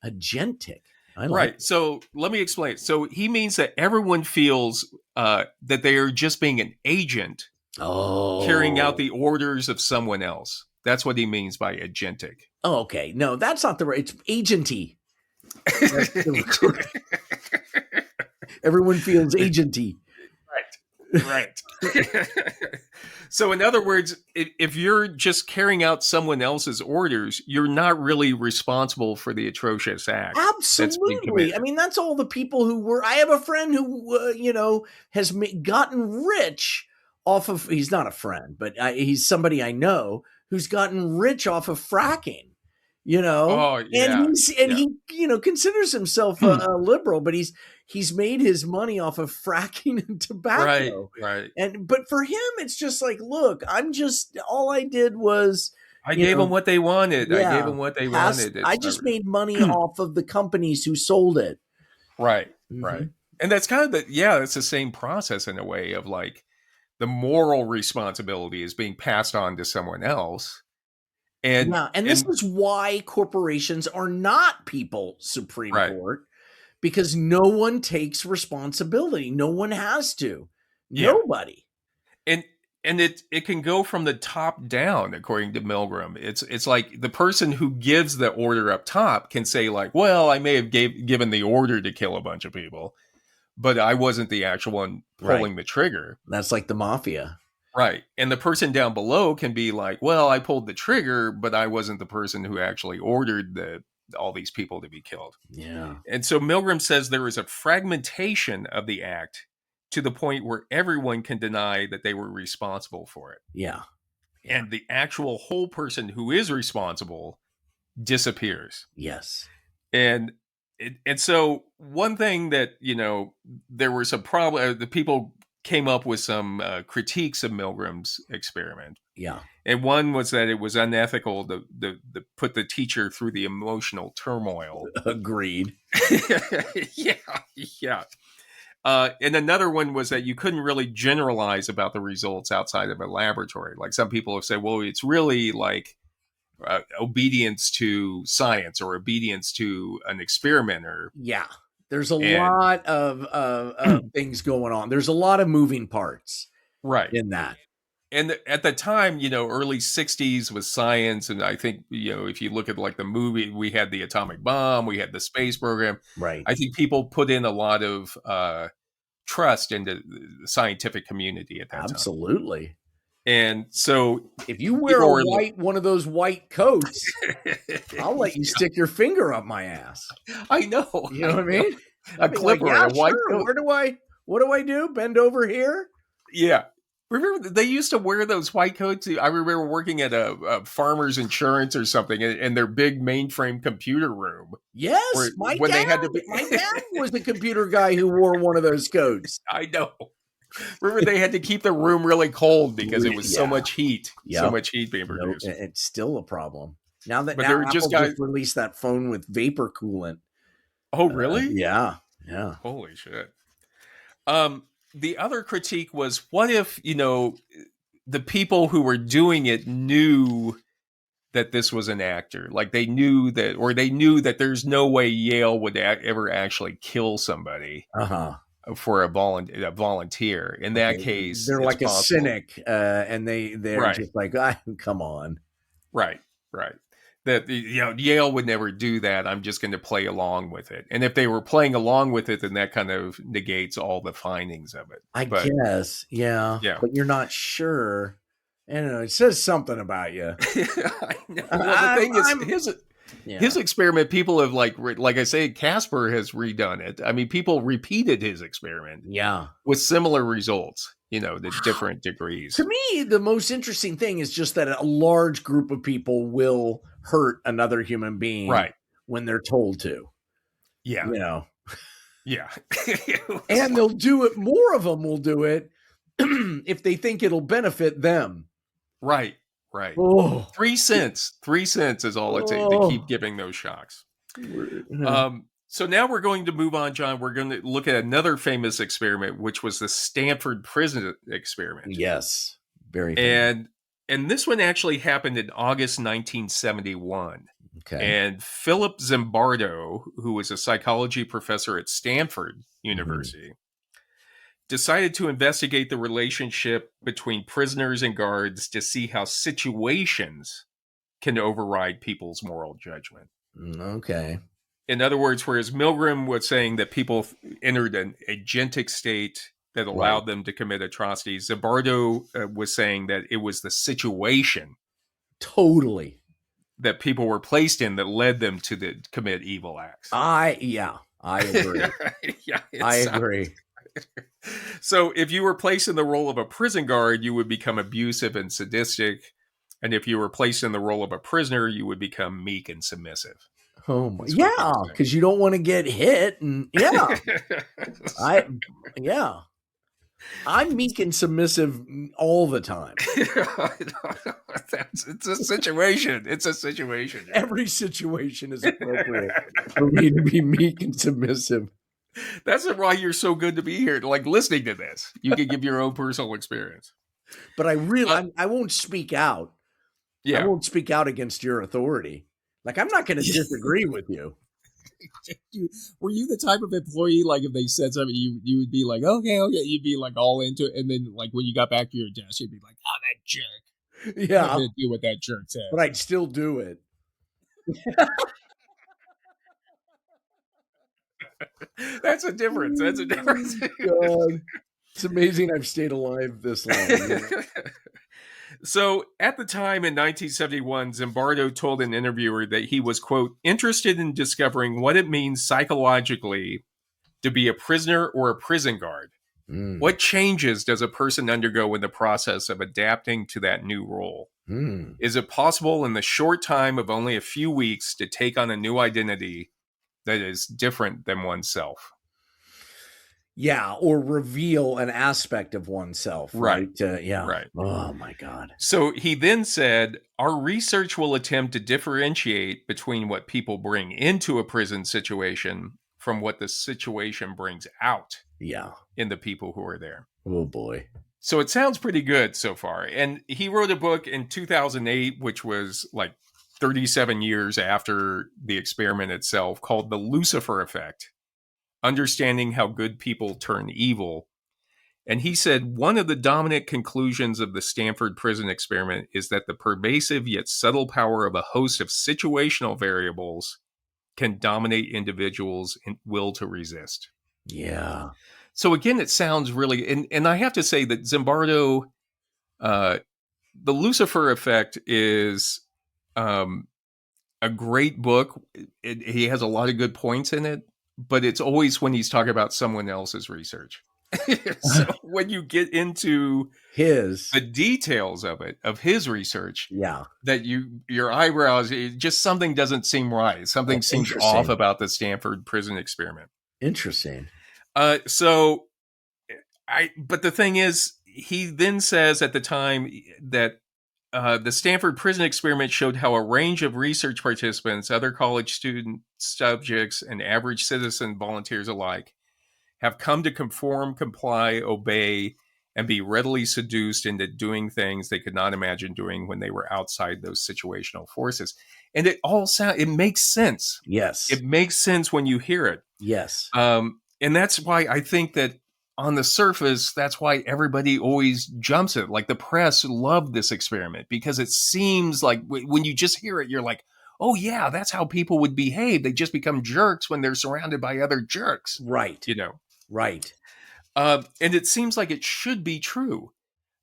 Agentic. Right. So let me explain. So he means that everyone feels that they are just being an agent carrying out the orders of someone else. That's what he means by agentic. Oh, okay. No, that's not the right. It's agenty. Everyone feels agenty. Right. So in other words, if you're just carrying out someone else's orders, you're not really responsible for the atrocious act. Absolutely. I mean, that's all the people who were. I have a friend who, has gotten rich off of. He's not a friend, but he's somebody I know who's gotten rich off of fracking. And he considers himself a liberal, but he's made his money off of fracking and tobacco. Right. But for him, it's just like, look, all I did was I gave them what they wanted. I gave them what they wanted. I just made money off of the companies who sold it. Right. Right. And that's kind of it's the same process in a way of like the moral responsibility is being passed on to someone else. And this is why corporations are not people's Supreme Court, because no one takes responsibility. No one has to. Nobody. And it can go from the top down, according to Milgram. It's like the person who gives the order up top can say like, well, I may have given the order to kill a bunch of people, but I wasn't the actual one pulling the trigger. That's like the mafia. Right. And the person down below can be like, well, I pulled the trigger, but I wasn't the person who actually ordered all these people to be killed. Yeah. And so Milgram says there is a fragmentation of the act to the point where everyone can deny that they were responsible for it. Yeah. And the actual whole person who is responsible disappears. Yes. And so one thing that, there were some problem. The people came up with some critiques of Milgram's experiment. Yeah. And one was that it was unethical to put the teacher through the emotional turmoil. Agreed. Yeah. And another one was that you couldn't really generalize about the results outside of a laboratory. Like some people have said, well, it's really like obedience to science or obedience to an experimenter. Yeah. There's a lot of things going on. There's a lot of moving parts in that. And at the time, early 60s was science. And I think, if you look at like the movie, we had the atomic bomb, we had the space program. Right. I think people put in a lot of trust into the scientific community at that time. Absolutely. And so if you wear one of those white coats, I'll let you stick your finger up my ass. I know. You know what I mean? A clipper, a white coat. What do I do? Bend over here? Yeah. Remember, they used to wear those white coats. I remember working at a farmer's insurance or something in their big mainframe computer room. Yes, my dad was the computer guy who wore one of those coats. I know. Remember, they had to keep the room really cold because it was so much heat. Yep. So much heat being produced. It's still a problem. Now Apple just released that phone with vapor coolant. Oh, really? Yeah. Holy shit. The other critique was, what if, the people who were doing it knew that this was an actor? Like they knew that there's no way Yale would ever actually kill somebody for a volunteer. In that case, they're like a cynic, and they're just like, come on. Right. That Yale would never do that. I'm just going to play along with it. And if they were playing along with it, then that kind of negates all the findings of it. I guess, yeah. But you're not sure. I don't know. It says something about you. I know. Well, the thing is, his experiment, people have like I say, Caspar has redone it. I mean, people repeated his experiment. Yeah. With similar results. The different degrees. To me, the most interesting thing is just that a large group of people will hurt another human being when they're told to. Yeah. Yeah. And they'll do it. More of them will do it if they think it'll benefit them. Right. Oh. 3 cents. 3 cents is all it takes to keep giving those shocks. So now we're going to move on, John. We're going to look at another famous experiment, which was the Stanford prison experiment. Yes, very famous. And this one actually happened in August 1971. Okay. And Philip Zimbardo, who was a psychology professor at Stanford University, decided to investigate the relationship between prisoners and guards to see how situations can override people's moral judgment. Okay. In other words, whereas Milgram was saying that people entered an agentic state that allowed them to commit atrocities, Zimbardo was saying that it was the situation that people were placed in that led them to commit evil acts. I agree. I agree. So if you were placed in the role of a prison guard, you would become abusive and sadistic. And if you were placed in the role of a prisoner, you would become meek and submissive. Oh my! Yeah, because you don't want to get hit, and I'm meek and submissive all the time. It's a situation. It's a situation. Every situation is appropriate for me to be meek and submissive. That's why you're so good to be here, like listening to this. You can give your own personal experience. But I won't speak out. Yeah, I won't speak out against your authority. Like, I'm not going to disagree with you. Were you the type of employee, like, if they said something, you would be like, okay, you'd be like all into it, and then like when you got back to your desk, you'd be like, oh, that jerk. Yeah, I'm going to do what that jerk said. But I'd still do it. That's a difference. That's a difference. God. It's amazing I've stayed alive this long. So at the time in 1971, Zimbardo told an interviewer that he was, quote, interested in discovering what it means psychologically to be a prisoner or a prison guard. What changes does a person undergo in the process of adapting to that new role? Is it possible in the short time of only a few weeks to take on a new identity that is different than oneself. Yeah, or reveal an aspect of oneself, right? Yeah. Right. Oh, my God. So he then said, our research will attempt to differentiate between what people bring into a prison situation from what the situation brings out in the people who are there. Oh, boy. So it sounds pretty good so far. And he wrote a book in 2008, which was like 37 years after the experiment itself, called The Lucifer Effect: Understanding How Good People Turn Evil. And he said one of the dominant conclusions of the Stanford prison experiment is that the pervasive yet subtle power of a host of situational variables can dominate individuals' will to resist. Yeah. So again, it sounds really, and I have to say that Zimbardo, The Lucifer Effect is a great book. He has a lot of good points in it, but it's always when he's talking about someone else's research. So when you get into the details of his research, that your eyebrows, just something doesn't seem right. Something seems off about the Stanford prison experiment. Interesting. But the thing is, he then says at the time that the Stanford prison experiment showed how a range of research participants, other college student subjects, and average citizen volunteers alike have come to conform, comply, obey, and be readily seduced into doing things they could not imagine doing when they were outside those situational forces. And it makes sense. Yes. It makes sense when you hear it. Yes. And that's why I think that on the surface, that's why everybody always jumps it. Like the press loved this experiment because it seems like when you just hear it, you're like, oh yeah, that's how people would behave. They just become jerks when they're surrounded by other jerks. Right. Right. And it seems like it should be true.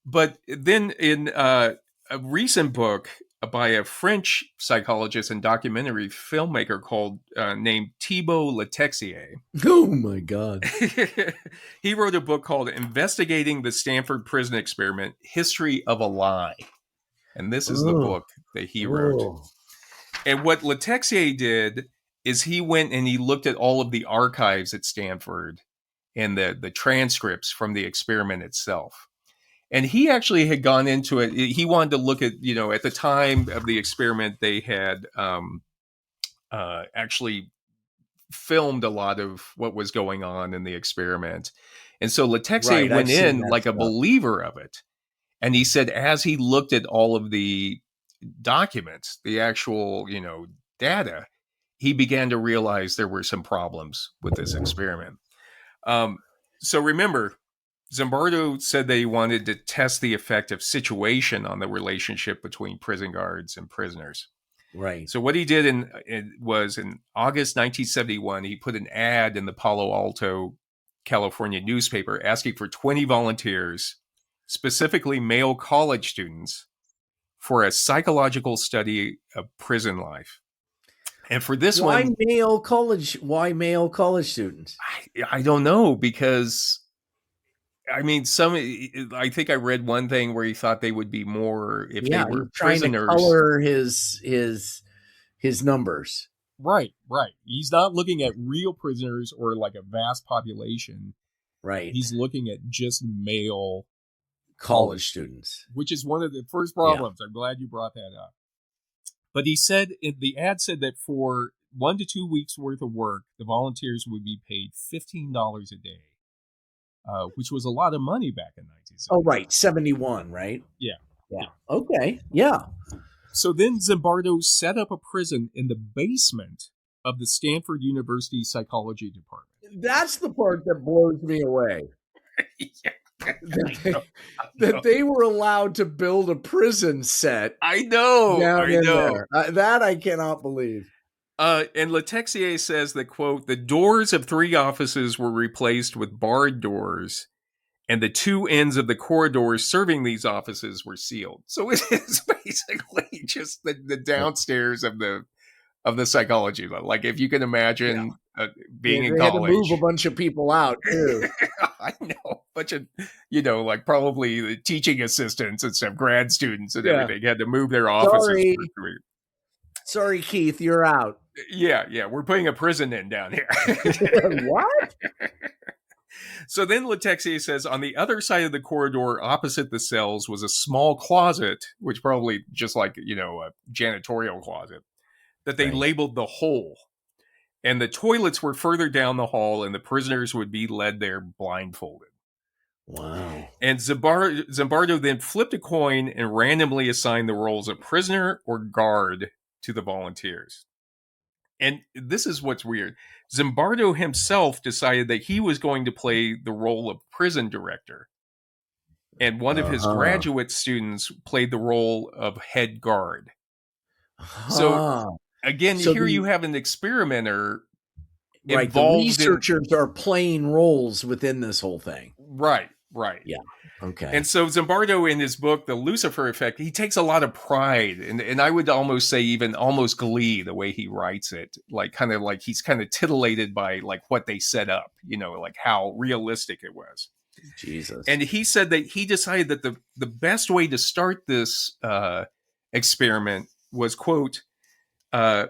But then in a recent book by a French psychologist and documentary filmmaker named Thibault Letexier. Oh my God. He wrote a book called Investigating the Stanford Prison Experiment: History of a Lie. And this is the book that he wrote. And what Letexier did is he went and he looked at all of the archives at Stanford and the transcripts from the experiment itself. And he actually had gone into it. He wanted to look at, at the time of the experiment, they had actually filmed a lot of what was going on in the experiment. And so Letexier went in like a believer of it. And he said, as he looked at all of the documents, the actual, data, he began to realize there were some problems with this experiment. So remember, Zimbardo said that he wanted to test the effect of situation on the relationship between prison guards and prisoners. Right. So what he did was in August 1971, he put an ad in the Palo Alto, California newspaper asking for 20 volunteers, specifically male college students, for a psychological study of prison life. And for this why one, male college students? I don't know, because I think I read one thing where he thought they would be more if they were prisoners. Trying to color his numbers. Right. He's not looking at real prisoners or like a vast population. Right. He's looking at just male college students, which is one of the first problems. Yeah. I'm glad you brought that up. But he said, the ad said that for 1 to 2 weeks worth of work, the volunteers would be paid $15 a day, which was a lot of money back in 1970. Oh, right. 71, right? Yeah. Okay. Yeah. So then Zimbardo set up a prison in the basement of the Stanford University Psychology Department. That's the part that blows me away. That they were allowed to build a prison set. I know. That I cannot believe. And Letexier says that, quote, the doors of 3 offices were replaced with barred doors, and the 2 ends of the corridors serving these offices were sealed. So it is basically just the downstairs of the psychology. Like, if you can imagine being in college. They had to move a bunch of people out, too. I know. A bunch of, like probably the teaching assistants and some grad students and everything had to move their offices. Sorry, Keith, you're out. Yeah. We're putting a prison in down here. What? So then Letexier says, on the other side of the corridor opposite the cells was a small closet, which probably just like, a janitorial closet, that they labeled the hole. And the toilets were further down the hall, and the prisoners would be led there blindfolded. Wow. And Zimbardo then flipped a coin and randomly assigned the roles of prisoner or guard to the volunteers. And this is what's weird. Zimbardo himself decided that he was going to play the role of prison director. And one of his graduate students played the role of head guard. So again, here you have an experimenter involved. The researchers are playing roles within this whole thing. Right. Yeah. Okay. And so Zimbardo, in his book, The Lucifer Effect, he takes a lot of pride, and I would almost say even almost glee the way he writes it, like he's kind of titillated by like what they set up, like how realistic it was. Jesus. And he said that he decided that the best way to start this experiment was, quote, the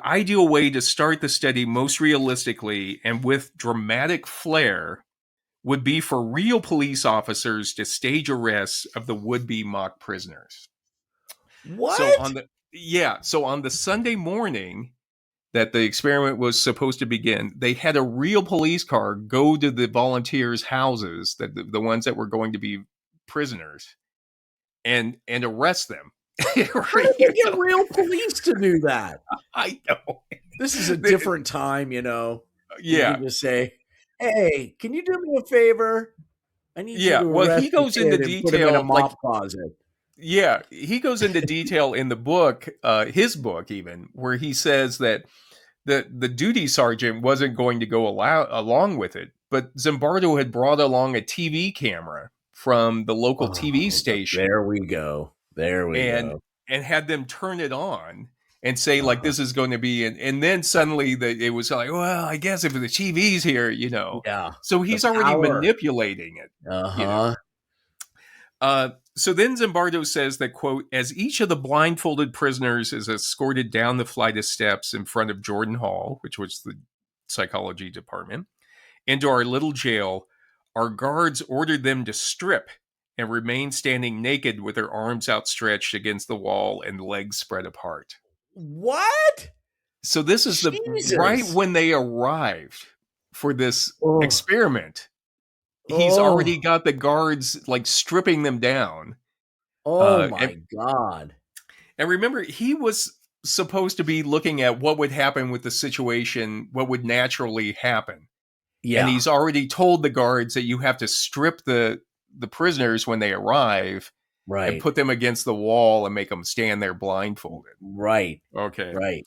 ideal way to start the study most realistically and with dramatic flair would be for real police officers to stage arrests of the would-be mock prisoners. What? So on the Sunday morning that the experiment was supposed to begin, they had a real police car go to the volunteers' houses, that the ones that were going to be prisoners, and arrest them. How did they get real police to do that? I know. This is a different time, Yeah. You can just say, hey, can you do me a favor? I need you to arrest he goes into detail, put him in a mop closet. Yeah, he goes into detail in the book, his book even, where he says that the duty sergeant wasn't going to go along with it, but Zimbardo had brought along a TV camera from the local TV station. There we go. And had them turn it on and say, like, this is going to be, and then suddenly it was like, well, I guess if the TV's here, Yeah. So he's already manipulating it. So then Zimbardo says that, quote, as each of the blindfolded prisoners is escorted down the flight of steps in front of Jordan Hall, which was the psychology department, into our little jail, our guards ordered them to strip and remain standing naked with their arms outstretched against the wall and legs spread apart. What? So this is right when they arrived for this experiment. He's already got the guards like stripping them down. My God. And remember, he was supposed to be looking at what would happen with the situation, what would naturally happen. Yeah. And he's already told the guards that you have to strip the prisoners when they arrive, right, and put them against the wall and make them stand there blindfolded. Right. Okay. Right.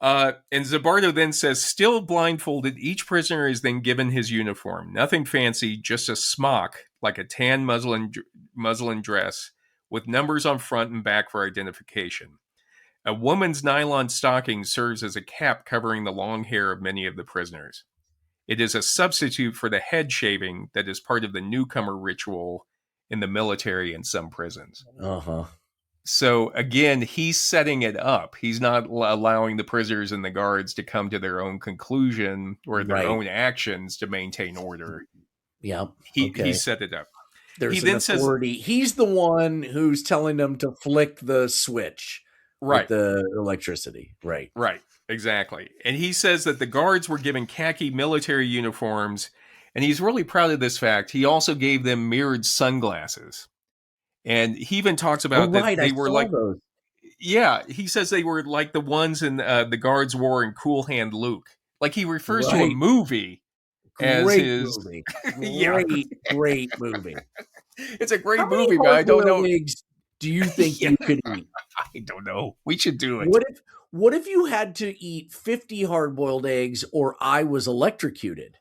And Zimbardo then says, still blindfolded, each prisoner is then given his uniform. Nothing fancy, just a smock, like a tan muslin dress, with numbers on front and back for identification. A woman's nylon stocking serves as a cap covering the long hair of many of the prisoners. It is a substitute for the head shaving that is part of the newcomer ritual in the military in some prisons. So again, he's setting it up. He's not allowing the prisoners and the guards to come to their own conclusion or their own actions to maintain order. Yeah. He set it up. There's an authority. He's the one who's telling them to flick the switch. With the electricity. Right. Exactly. And he says that the guards were given khaki military uniforms, and he's really proud of this fact. He also gave them mirrored sunglasses. And he even talks about that they were like those. Yeah, he says they were like the ones in the guards wore in Cool Hand Luke. Like he refers to a movie as his movie. Great movie. It's a great movie, but I don't know. Eggs do you think you could eat? I don't know. We should do it. What if you had to eat 50 hard-boiled eggs or I was electrocuted?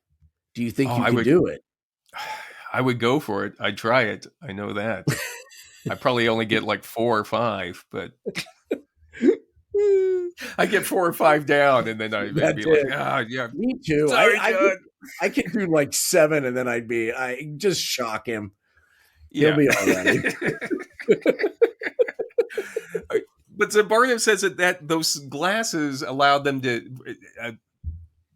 Do you think you could do it? I would go for it. I'd try it. I know that. I probably only get like 4 or 5, but I get 4 or 5 down, and then I'd be like, yeah. Me too. Sorry, I could do like 7, and then I just shock him. He'll be all right. But Zimbardo says that those glasses allowed them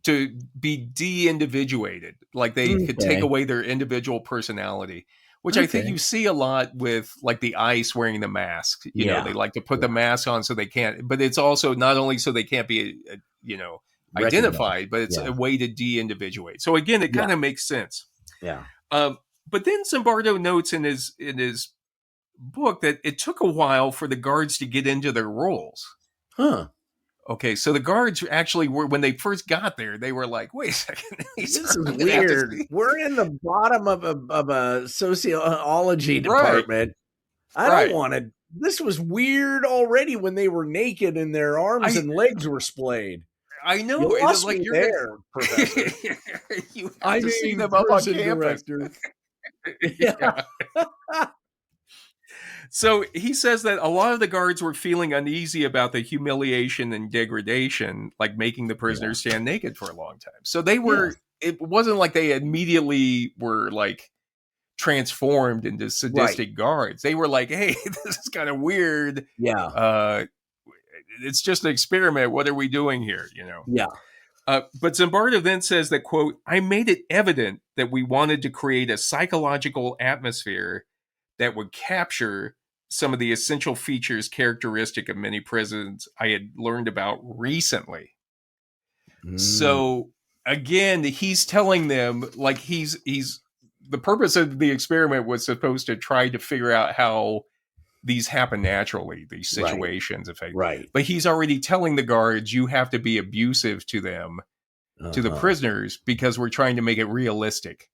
to be de-individuated, like they could take away their individual personality, which I think you see a lot with like the ICE wearing the mask. You know, they like to put the mask on so they can't, but it's also not only so they can't be, identified, but it's a way to de-individuate. So again, it kind of makes sense. Yeah. But then Zimbardo notes in his book that it took a while for the guards to get into their roles. Huh. Okay, so the guards actually were, when they first got there, they were like, wait a second. This is weird. We're in the bottom of a sociology department. I don't want to. This was weird already when they were naked and their arms and legs were splayed. I know. You lost me there, Professor. You have to see them up on campus. Yeah. So he says that a lot of the guards were feeling uneasy about the humiliation and degradation, like making the prisoners stand naked for a long time. So they were, it wasn't like they immediately were like transformed into sadistic guards. They were like, hey, this is kind of weird. Yeah. It's just an experiment. What are we doing here? You know? Yeah. But Zimbardo then says that, quote, I made it evident that we wanted to create a psychological atmosphere that would capture some of the essential features characteristic of many prisons I had learned about recently. So again, he's telling them, like, he's the purpose of the experiment was supposed to try to figure out how these happen naturally, these situations. Right. But he's already telling the guards, you have to be abusive to them, to the prisoners, because we're trying to make it realistic.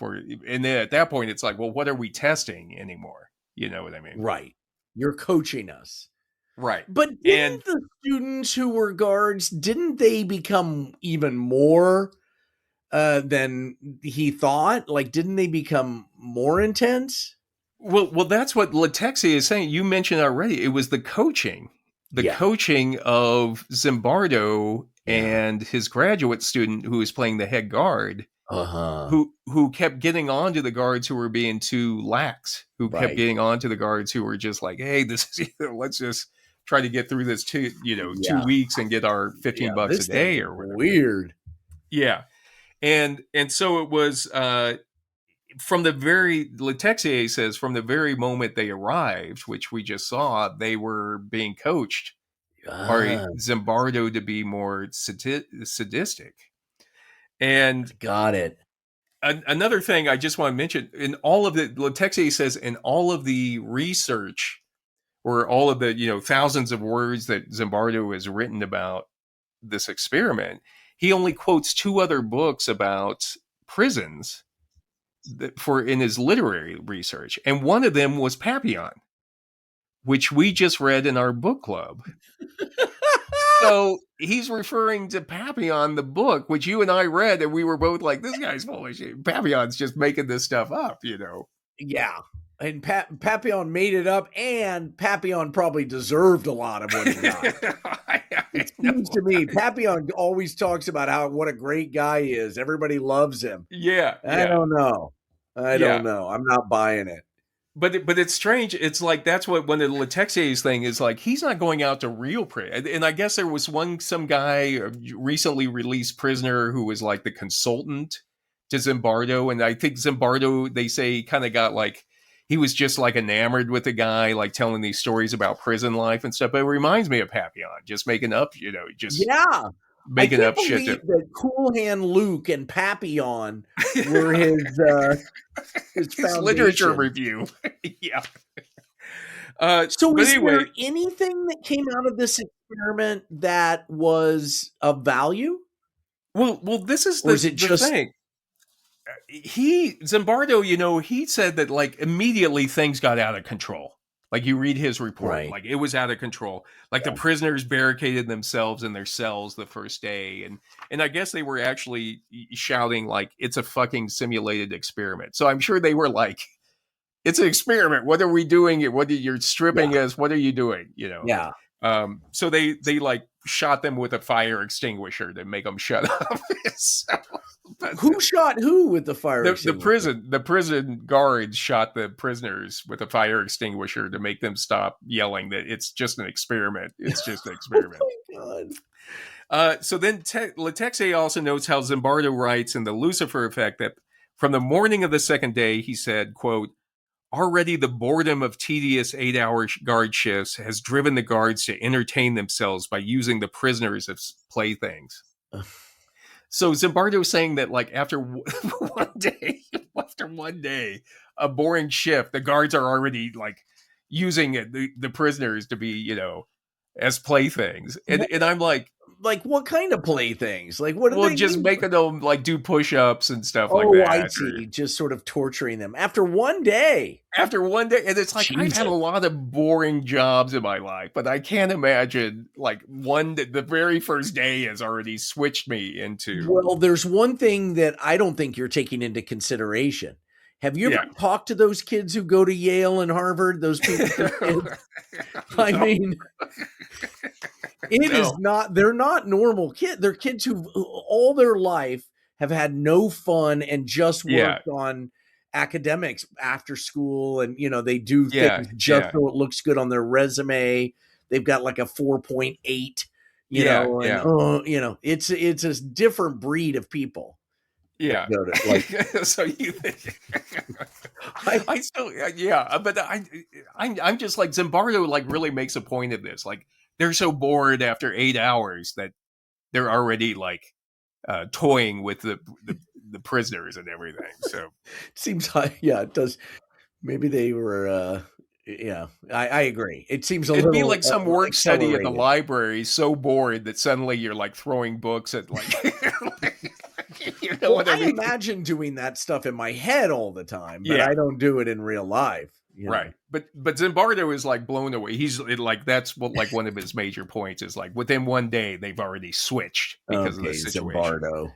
And then at that point, it's like, well, what are we testing anymore? You know what I mean? Right. You're coaching us. Right. But didn't the students who were guards, didn't they become even more than he thought? Like, didn't they become more intense? Well, that's what Latexi is saying. You mentioned already. It was the coaching. Coaching of Zimbardo and his graduate student who was playing the head guard. Who kept getting on to the guards who were being too lax, who kept getting on to the guards who were just like, hey, this is let's just try to get through this 2 weeks and get our $15 a day or whatever. Weird. Yeah. And so it was from the very, Letexier says, from the very moment they arrived, which we just saw, they were being coached by Zimbardo to be more sadistic. And got it. Another thing I just want to mention, in all of the, Letexier says, in all of the research or all of the, thousands of words that Zimbardo has written about this experiment, he only quotes 2 other books about prisons in his literary research. And one of them was Papillon, which we just read in our book club. So he's referring to Papillon, the book, which you and I read, and we were both like, this guy's full of shit. Papillon's just making this stuff up, Yeah. And Papillon made it up, and Papillon probably deserved a lot of what he got. It seems to me, Papillon always talks about what a great guy he is. Everybody loves him. Yeah. I don't know. I don't know. I'm not buying it. But it's strange. It's like, that's what one of the Letexier's thing is, like, he's not going out to real prison. And I guess there was some guy, a recently released prisoner, who was like the consultant to Zimbardo. And I think Zimbardo, they say, kind of got like, he was just like enamored with the guy, like telling these stories about prison life and stuff. But it reminds me of Papillon, just making up, making up shit. That Cool Hand Luke and Papillon were his literature review. Yeah. So is there anything that came out of this experiment that was of value? Well, this is the thing. Zimbardo, he said that, like, immediately things got out of control. Like, you read his report, like, it was out of control. Like, the prisoners barricaded themselves in their cells the first day. And I guess they were actually shouting, like, it's a fucking simulated experiment. So I'm sure they were like, it's an experiment. What are we doing? You're stripping us. What are you doing? Yeah. So they like shot them with a fire extinguisher to make them shut up. So, who shot who with the fire extinguisher? The prison guards shot the prisoners with a fire extinguisher to make them stop yelling that it's just an experiment. It's just an experiment. Oh my God. So then Letexier also notes how Zimbardo writes in The Lucifer Effect that from the morning of the second day, he said, quote, already the boredom of tedious 8-hour guard shifts has driven the guards to entertain themselves by using the prisoners as playthings. So Zimbardo is saying that like after one day, a boring shift, the guards are already like using the prisoners to be, you know, as playthings. And I'm like what kind of playthings? Like what? Well, just making them like do push-ups and stuff like that. I see. Just sort of torturing them after one day. And it's like Jesus. I've had a lot of boring jobs in my life, but I can't imagine like the very first day has already switched me into. Well, there's one thing that I don't think you're taking into consideration. Have you ever talked to those kids who go to Yale and Harvard? Those people, I mean, is not. They're not normal kids. They're kids who all their life have had no fun and just worked on academics after school, and you know they do things just so it looks good on their resume. They've got like a 4.8. You know, and you know, it's a different breed of people. Yeah. So you think I still but I'm just like Zimbardo like really makes a point of this. Like they're so bored after 8 hours that they're already like toying with the prisoners and everything. So it seems like it does. Maybe they were I agree. It seems it'd be like some work study at the library, so bored that suddenly you're like throwing books at like you know what I mean? Imagine doing that stuff in my head all the time, but I don't do it in real life. Right. Know? But Zimbardo is like blown away. He's like, that's what like one of his major points is like within one day, they've already switched because of the situation. Zimbardo.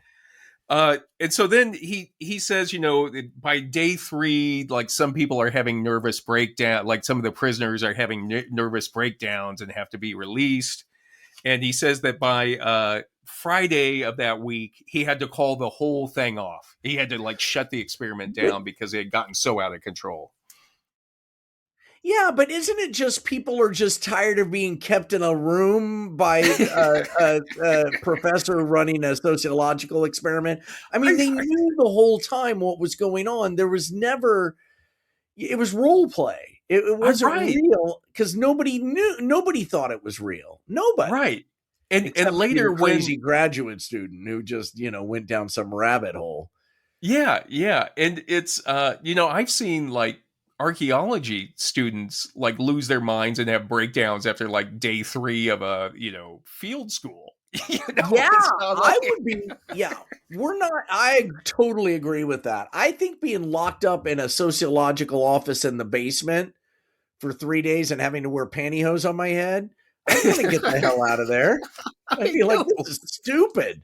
And so then he says, you know, by day 3, like some people are having nervous breakdown, like some of the prisoners are having nervous breakdowns and have to be released. And he says that by Friday of that week, he had to call the whole thing off. He had to like shut the experiment down because it had gotten so out of control. Yeah, but isn't it just people are just tired of being kept in a room by a professor running a sociological experiment? I mean, they knew the whole time what was going on. There was never, it was role play. It wasn't real because nobody thought it was real. Nobody. Right. And later when crazy graduate student who just, you know, went down some rabbit hole. Yeah. Yeah. And it's, you know, I've seen like archaeology students like lose their minds and have breakdowns after like day 3 of a, you know, field school. You know, I would be. Yeah, I totally agree with that. I think being locked up in a sociological office in the basement for 3 days and having to wear pantyhose on my head, I'm going to get the hell out of there. I feel like this is stupid.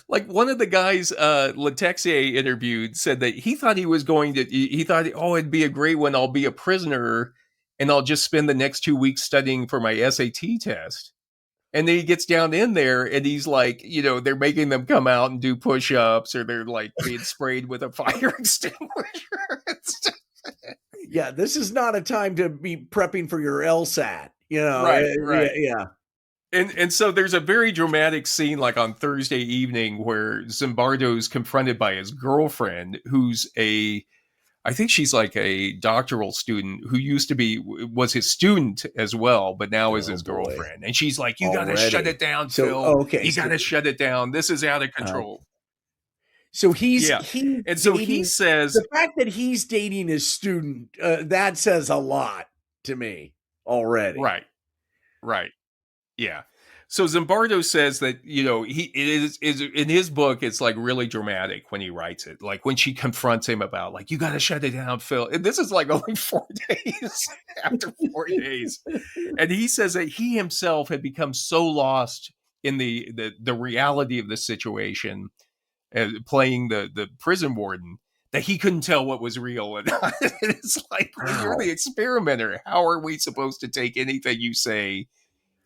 Like one of the guys Letexier interviewed said that he thought he thought, oh, it'd be a great one. I'll be a prisoner and I'll just spend the next 2 weeks studying for my SAT test. And then he gets down in there and he's like, you know, they're making them come out and do push-ups or they're like being sprayed with a fire extinguisher. Yeah, this is not a time to be prepping for your LSAT, you know. Right. Yeah. And so there's a very dramatic scene like on Thursday evening where Zimbardo's confronted by his girlfriend who's I think she's like a doctoral student who was his student as well, but now is his girlfriend. And she's like, you got to shut it down, Phil. You got to shut it down. This is out of control. So he says the fact that he's dating his student, that says a lot to me already. Right. Yeah. So Zimbardo says that, you know, it is in his book, it's like really dramatic when he writes it. Like when she confronts him about like, you got to shut it down, Phil. And this is like only 4 days after 4 days. And he says that he himself had become so lost in the reality of the situation, playing the prison warden, that he couldn't tell what was real. And it's like, when you're the experimenter, how are we supposed to take anything you say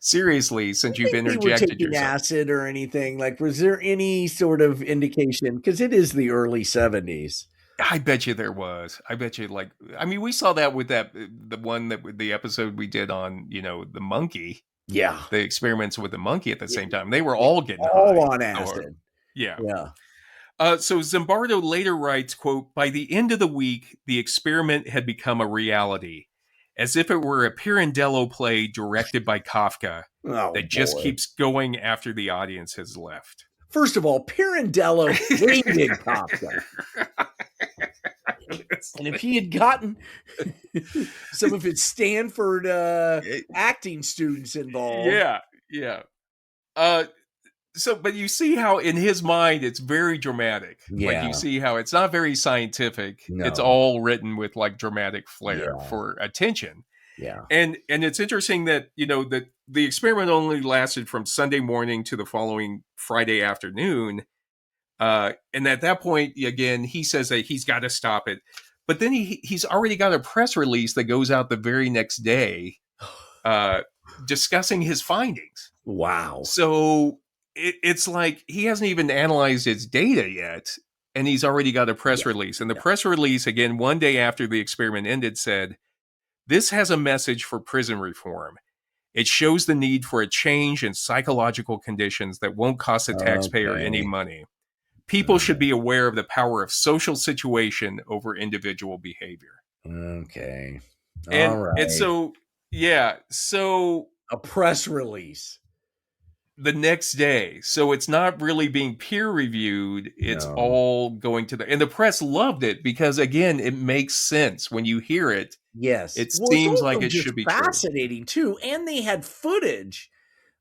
Seriously, since you've They were interjected taking yourself. acid or anything? Like, was there any sort of indication? Because it is the early 70s. I bet you there was. I bet you, like, I mean, we saw that with that the one that the episode we did on, the monkey. Yeah. The experiments with the monkey at the same time. They were all getting all high. on acid. Yeah. Yeah. So Zimbardo later writes, quote, "By the end of the week, the experiment had become a reality, as if it were a Pirandello play directed by Kafka that just keeps going after the audience has left." First of all, Pirandello hated Kafka. And if he had gotten some of his Stanford acting students involved. Yeah. So, but you see how in his mind it's very dramatic. Yeah. Like you see how it's not very scientific. No. It's all written with like dramatic flair for attention. Yeah. And it's interesting that, that the experiment only lasted from Sunday morning to the following Friday afternoon. And at that point, again, he says that he's got to stop it. But then he's already got a press release that goes out the very next day discussing his findings. Wow. So it's like he hasn't even analyzed his data yet, and he's already got a press release. And the press release, again, one day after the experiment ended, said, "This has a message for prison reform. It shows the need for a change in psychological conditions that won't cost the taxpayer any money. People should be aware of the power of social situation over individual behavior." Okay. All right. And so, so a press release the next day. So it's not really being peer reviewed. It's all going to and the press loved it because, again, it makes sense when you hear it. Yes. It seems like it should be fascinating too. And they had footage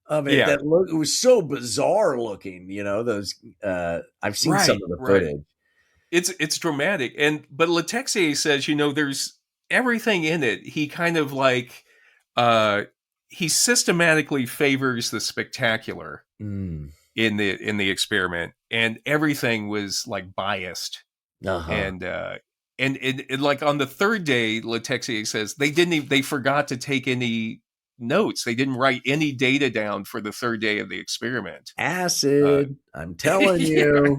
of it that it was so bizarre looking, those I've seen some of the footage. It's dramatic. But Letexier says, there's everything in it. He kind of like he systematically favors the spectacular in the experiment, and everything was like biased. And like on the third day, Letexier says they forgot to take any notes. They didn't write any data down for the third day of the experiment. Acid, I'm telling you.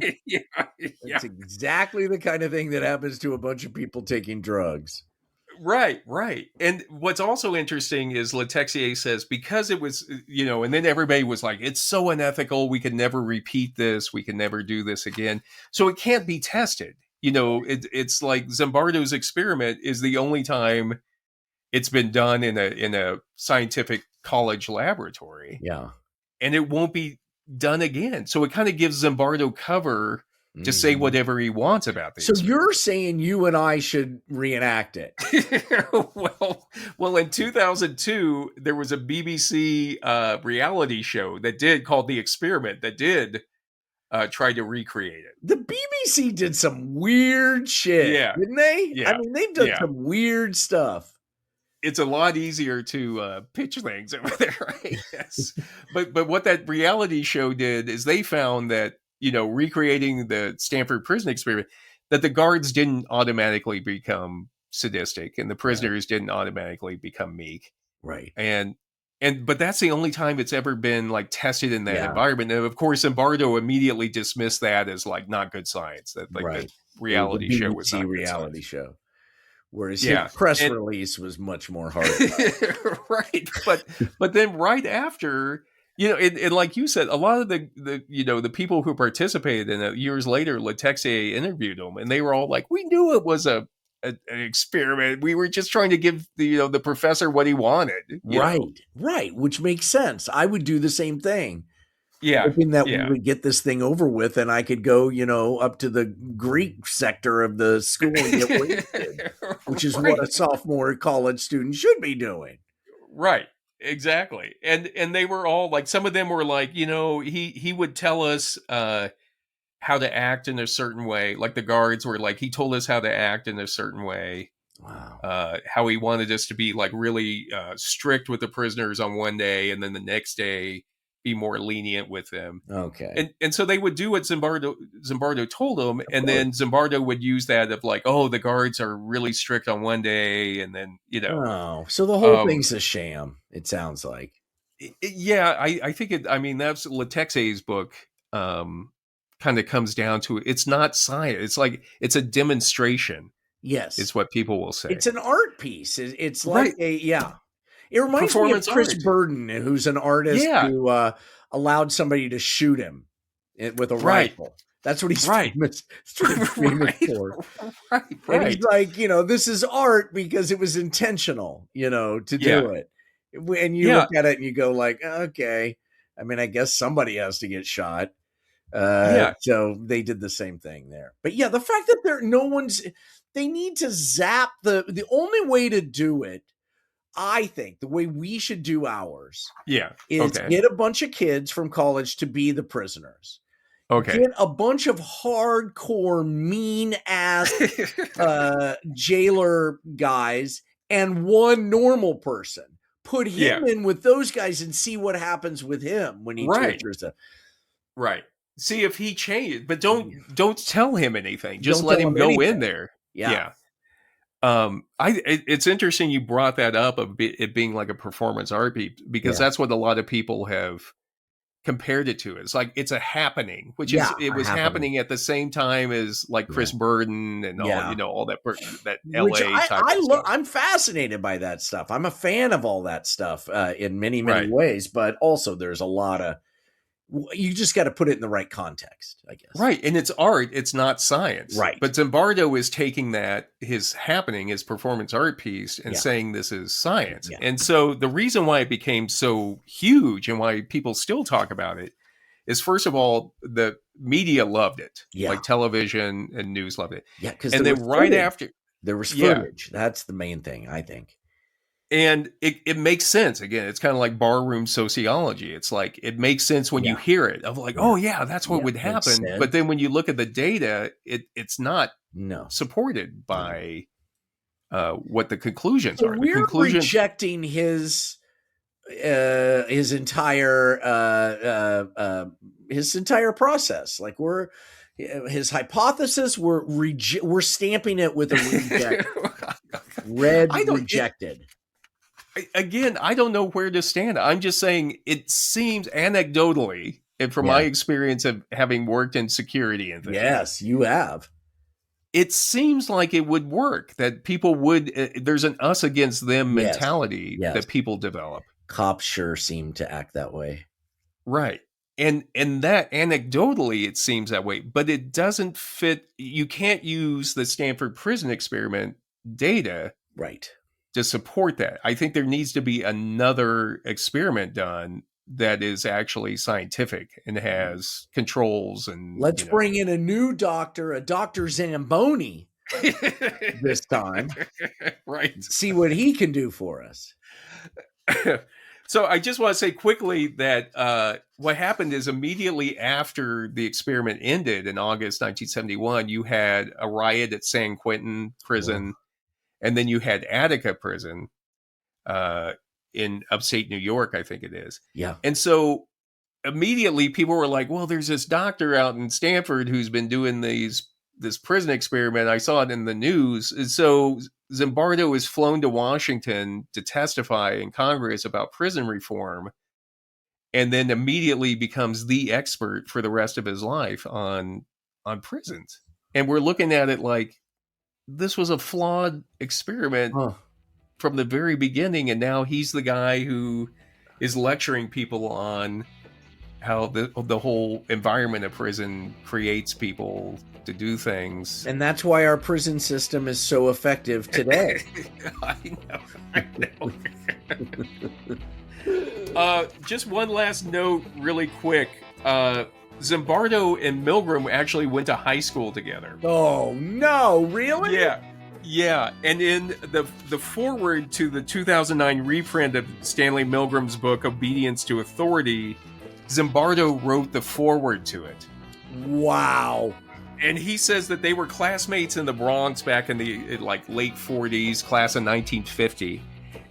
It's exactly the kind of thing that happens to a bunch of people taking drugs. Right. And what's also interesting is Letexier says, because it was, and then everybody was like, it's so unethical. We could never repeat this. We can never do this again. So it can't be tested. It's like Zimbardo's experiment is the only time it's been done in a scientific college laboratory. Yeah. And it won't be done again. So it kind of gives Zimbardo cover to say whatever he wants about this. So you're saying you and I should reenact it? well, in 2002, there was a BBC reality show called The Experiment that did try to recreate it. The BBC did some weird shit, didn't they? Yeah. I mean, they've done some weird stuff. It's a lot easier to pitch things over there, I guess. But what that reality show did is they found that, recreating the Stanford prison experiment, that the guards didn't automatically become sadistic and the prisoners didn't automatically become meek. Right. But that's the only time it's ever been like tested in that environment. And of course, Zimbardo immediately dismissed that as like not good science. That like the reality show was not reality show. Whereas his press release was much more hard. Right. But then right after, and like you said, a lot of the people who participated in it years later, Letexier interviewed them, and they were all like, "We knew it was an experiment. We were just trying to give the professor what he wanted." Right, which makes sense. I would do the same thing. Yeah, hoping that we would get this thing over with, and I could go, up to the Greek sector of the school and get wasted, which is what a sophomore college student should be doing. Right. Exactly. And they were all like, some of them were like, he would tell us how to act in a certain way. Like the guards were like, he told us how to act in a certain way. Wow. How he wanted us to be like really strict with the prisoners on one day, and then the next day be more lenient with them. Okay. And so they would do what Zimbardo told them, and then Zimbardo would use that of like, oh, the guards are really strict on one day, and then Oh, so the whole thing's a sham, it sounds like. Yeah, I think it. I mean, that's Letexe's book. Kind of comes down to it's not science. It's like it's a demonstration. Yes, is what people will say. It's an art piece. It's like right. It reminds me of Chris art. Burden, who's an artist who allowed somebody to shoot him with a rifle. That's what he's famous, famous for. Right. And he's like, this is art because it was intentional, to do it. And you look at it and you go like, okay. I mean, I guess somebody has to get shot. So they did the same thing there. But yeah, the fact that they need to zap the only way to do it, I think the way we should do ours is get a bunch of kids from college to be the prisoners. Get a bunch of hardcore, mean ass jailer guys and one normal person. Put him in with those guys and see what happens with him when he tortures them. Right. See if he changes, but don't tell him anything. Just let him go in there. Yeah. It's interesting you brought that up of it being like a performance art piece because that's what a lot of people have compared it to. It's like it's a happening, which it was happening at the same time as like Chris Burden and all that LA type of stuff. I'm fascinated by that stuff. I'm a fan of all that stuff in many ways, but also there's a lot of you just got to put it in the right context, I guess. Right. And it's art. It's not science. Right. But Zimbardo is taking his performance art piece and saying this is science. Yeah. And so the reason why it became so huge and why people still talk about it is, first of all, the media loved it. Yeah. Like television and news loved it. Yeah. Because then right after there was footage. That's the main thing, I think. And it makes sense. Again, it's kind of like barroom sociology. It's like, it makes sense when you hear it of like, oh yeah, that's what would happen. But then when you look at the data, it's not supported by what the conclusions are. We're rejecting his entire process. Like his hypothesis, we're stamping it with a reject. Rejected. Again, I don't know where to stand. I'm just saying it seems anecdotally, and from my experience of having worked in security and things. Yes, you have. It seems like it would work, that people would, there's an us against them mentality that people develop. Cops sure seem to act that way. Right. And that anecdotally, it seems that way, but it doesn't fit. You can't use the Stanford prison experiment data. Right. To support that. I think there needs to be another experiment done that is actually scientific and has controls. And let's bring in a new doctor, a Dr. Zamboni this time. Right. See what he can do for us. So I just want to say quickly that what happened is immediately after the experiment ended in August 1971, you had a riot at San Quentin prison. And then you had Attica prison in upstate New York, I think it is. Yeah. And so immediately people were like, well, there's this doctor out in Stanford who's been doing this prison experiment. I saw it in the news. And so Zimbardo is flown to Washington to testify in Congress about prison reform, and then immediately becomes the expert for the rest of his life on prisons. And we're looking at it like, this was a flawed experiment from the very beginning, and now he's the guy who is lecturing people on how the whole environment of prison creates people to do things. And that's why our prison system is so effective today. I know. Just one last note really quick. Zimbardo and Milgram actually went to high school together. Oh, no, really? Yeah. And in the foreword to the 2009 reprint of Stanley Milgram's book, Obedience to Authority, Zimbardo wrote the foreword to it. Wow. And he says that they were classmates in the Bronx back in the late 40s, class of 1950.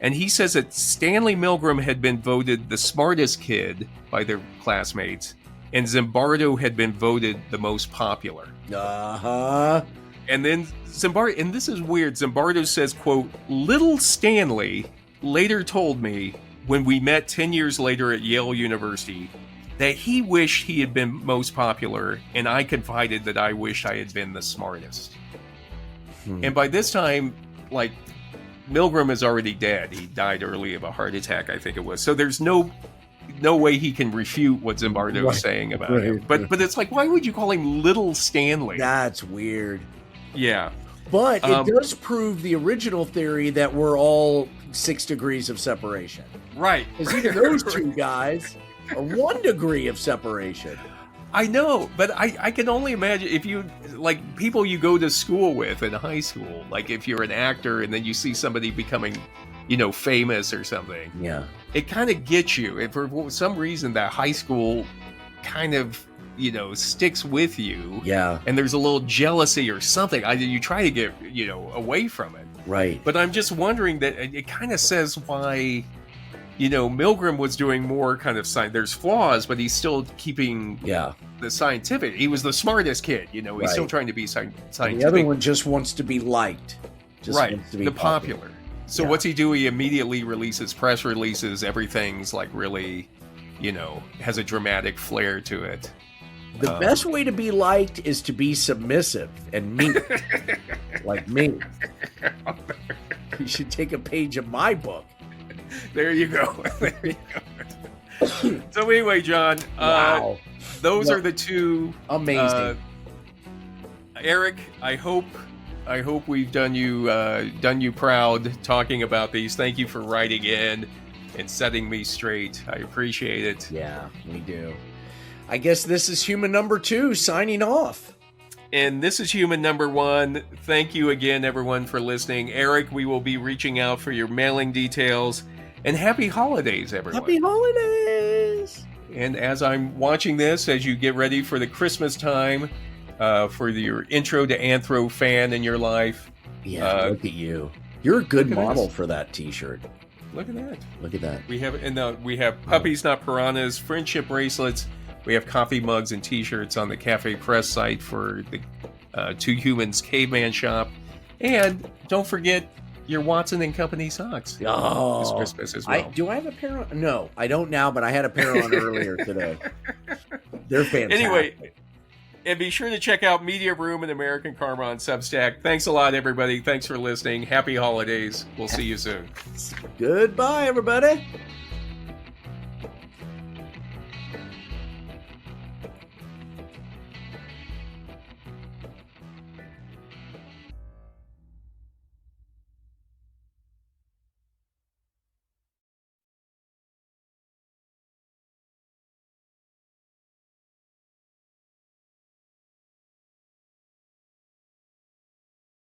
And he says that Stanley Milgram had been voted the smartest kid by their classmates, and Zimbardo had been voted the most popular. Uh-huh. And then Zimbardo, and this is weird, Zimbardo says, quote, "Little Stanley later told me when we met 10 years later at Yale University, that he wished he had been most popular, and I confided that I wished I had been the smartest. And by this time, like, Milgram is already dead. He died early of a heart attack, I think it was. So there's no way he can refute what Zimbardo is saying about him. But it's like, why would you call him Little Stanley? That's weird. Yeah. But it does prove the original theory that we're all 6 degrees of separation. Right. Because either those two guys are 1 degree of separation. I know, but I can only imagine if you, like, people you go to school with in high school, like if you're an actor and then you see somebody becoming, famous or something. Yeah. It kind of gets you. And for some reason, that high school kind of, sticks with you. Yeah. And there's a little jealousy or something. You try to get, away from it. Right. But I'm just wondering that it kind of says why... Milgram was doing more kind of science. There's flaws, but he's still keeping the scientific. He was the smartest kid, he's still trying to be scientific. The other one just wants to be liked. Wants to be popular. So what's he do? He immediately releases press releases. Everything's like really, has a dramatic flair to it. The best way to be liked is to be submissive and meek, like me. You should take a page of my book. There you go. So anyway, John, wow. Those are the two. Amazing. Eric, I hope we've done you proud talking about these. Thank you for writing in and setting me straight. I appreciate it. Yeah, we do. I guess this is human number 2 signing off. And this is human number 1. Thank you again, everyone, for listening. Eric, we will be reaching out for your mailing details. And happy holidays, everyone. Happy holidays! And as I'm watching this, as you get ready for the Christmas time, for your intro to Anthro fan in your life. Yeah, look at you. You're a good model for that t-shirt. Look at that. Look at that. We have Puppies Not Piranhas, friendship bracelets. We have coffee mugs and t-shirts on the Cafe Press site for the Two Humans Caveman Shop. And don't forget your Watson and Company socks. This Christmas as well. Do I have a pair on? No, I don't now, but I had a pair on earlier today. They're fantastic. Anyway, and be sure to check out Media Room and American Karma on Substack. Thanks a lot, everybody. Thanks for listening. Happy holidays. We'll see you soon. Goodbye, everybody.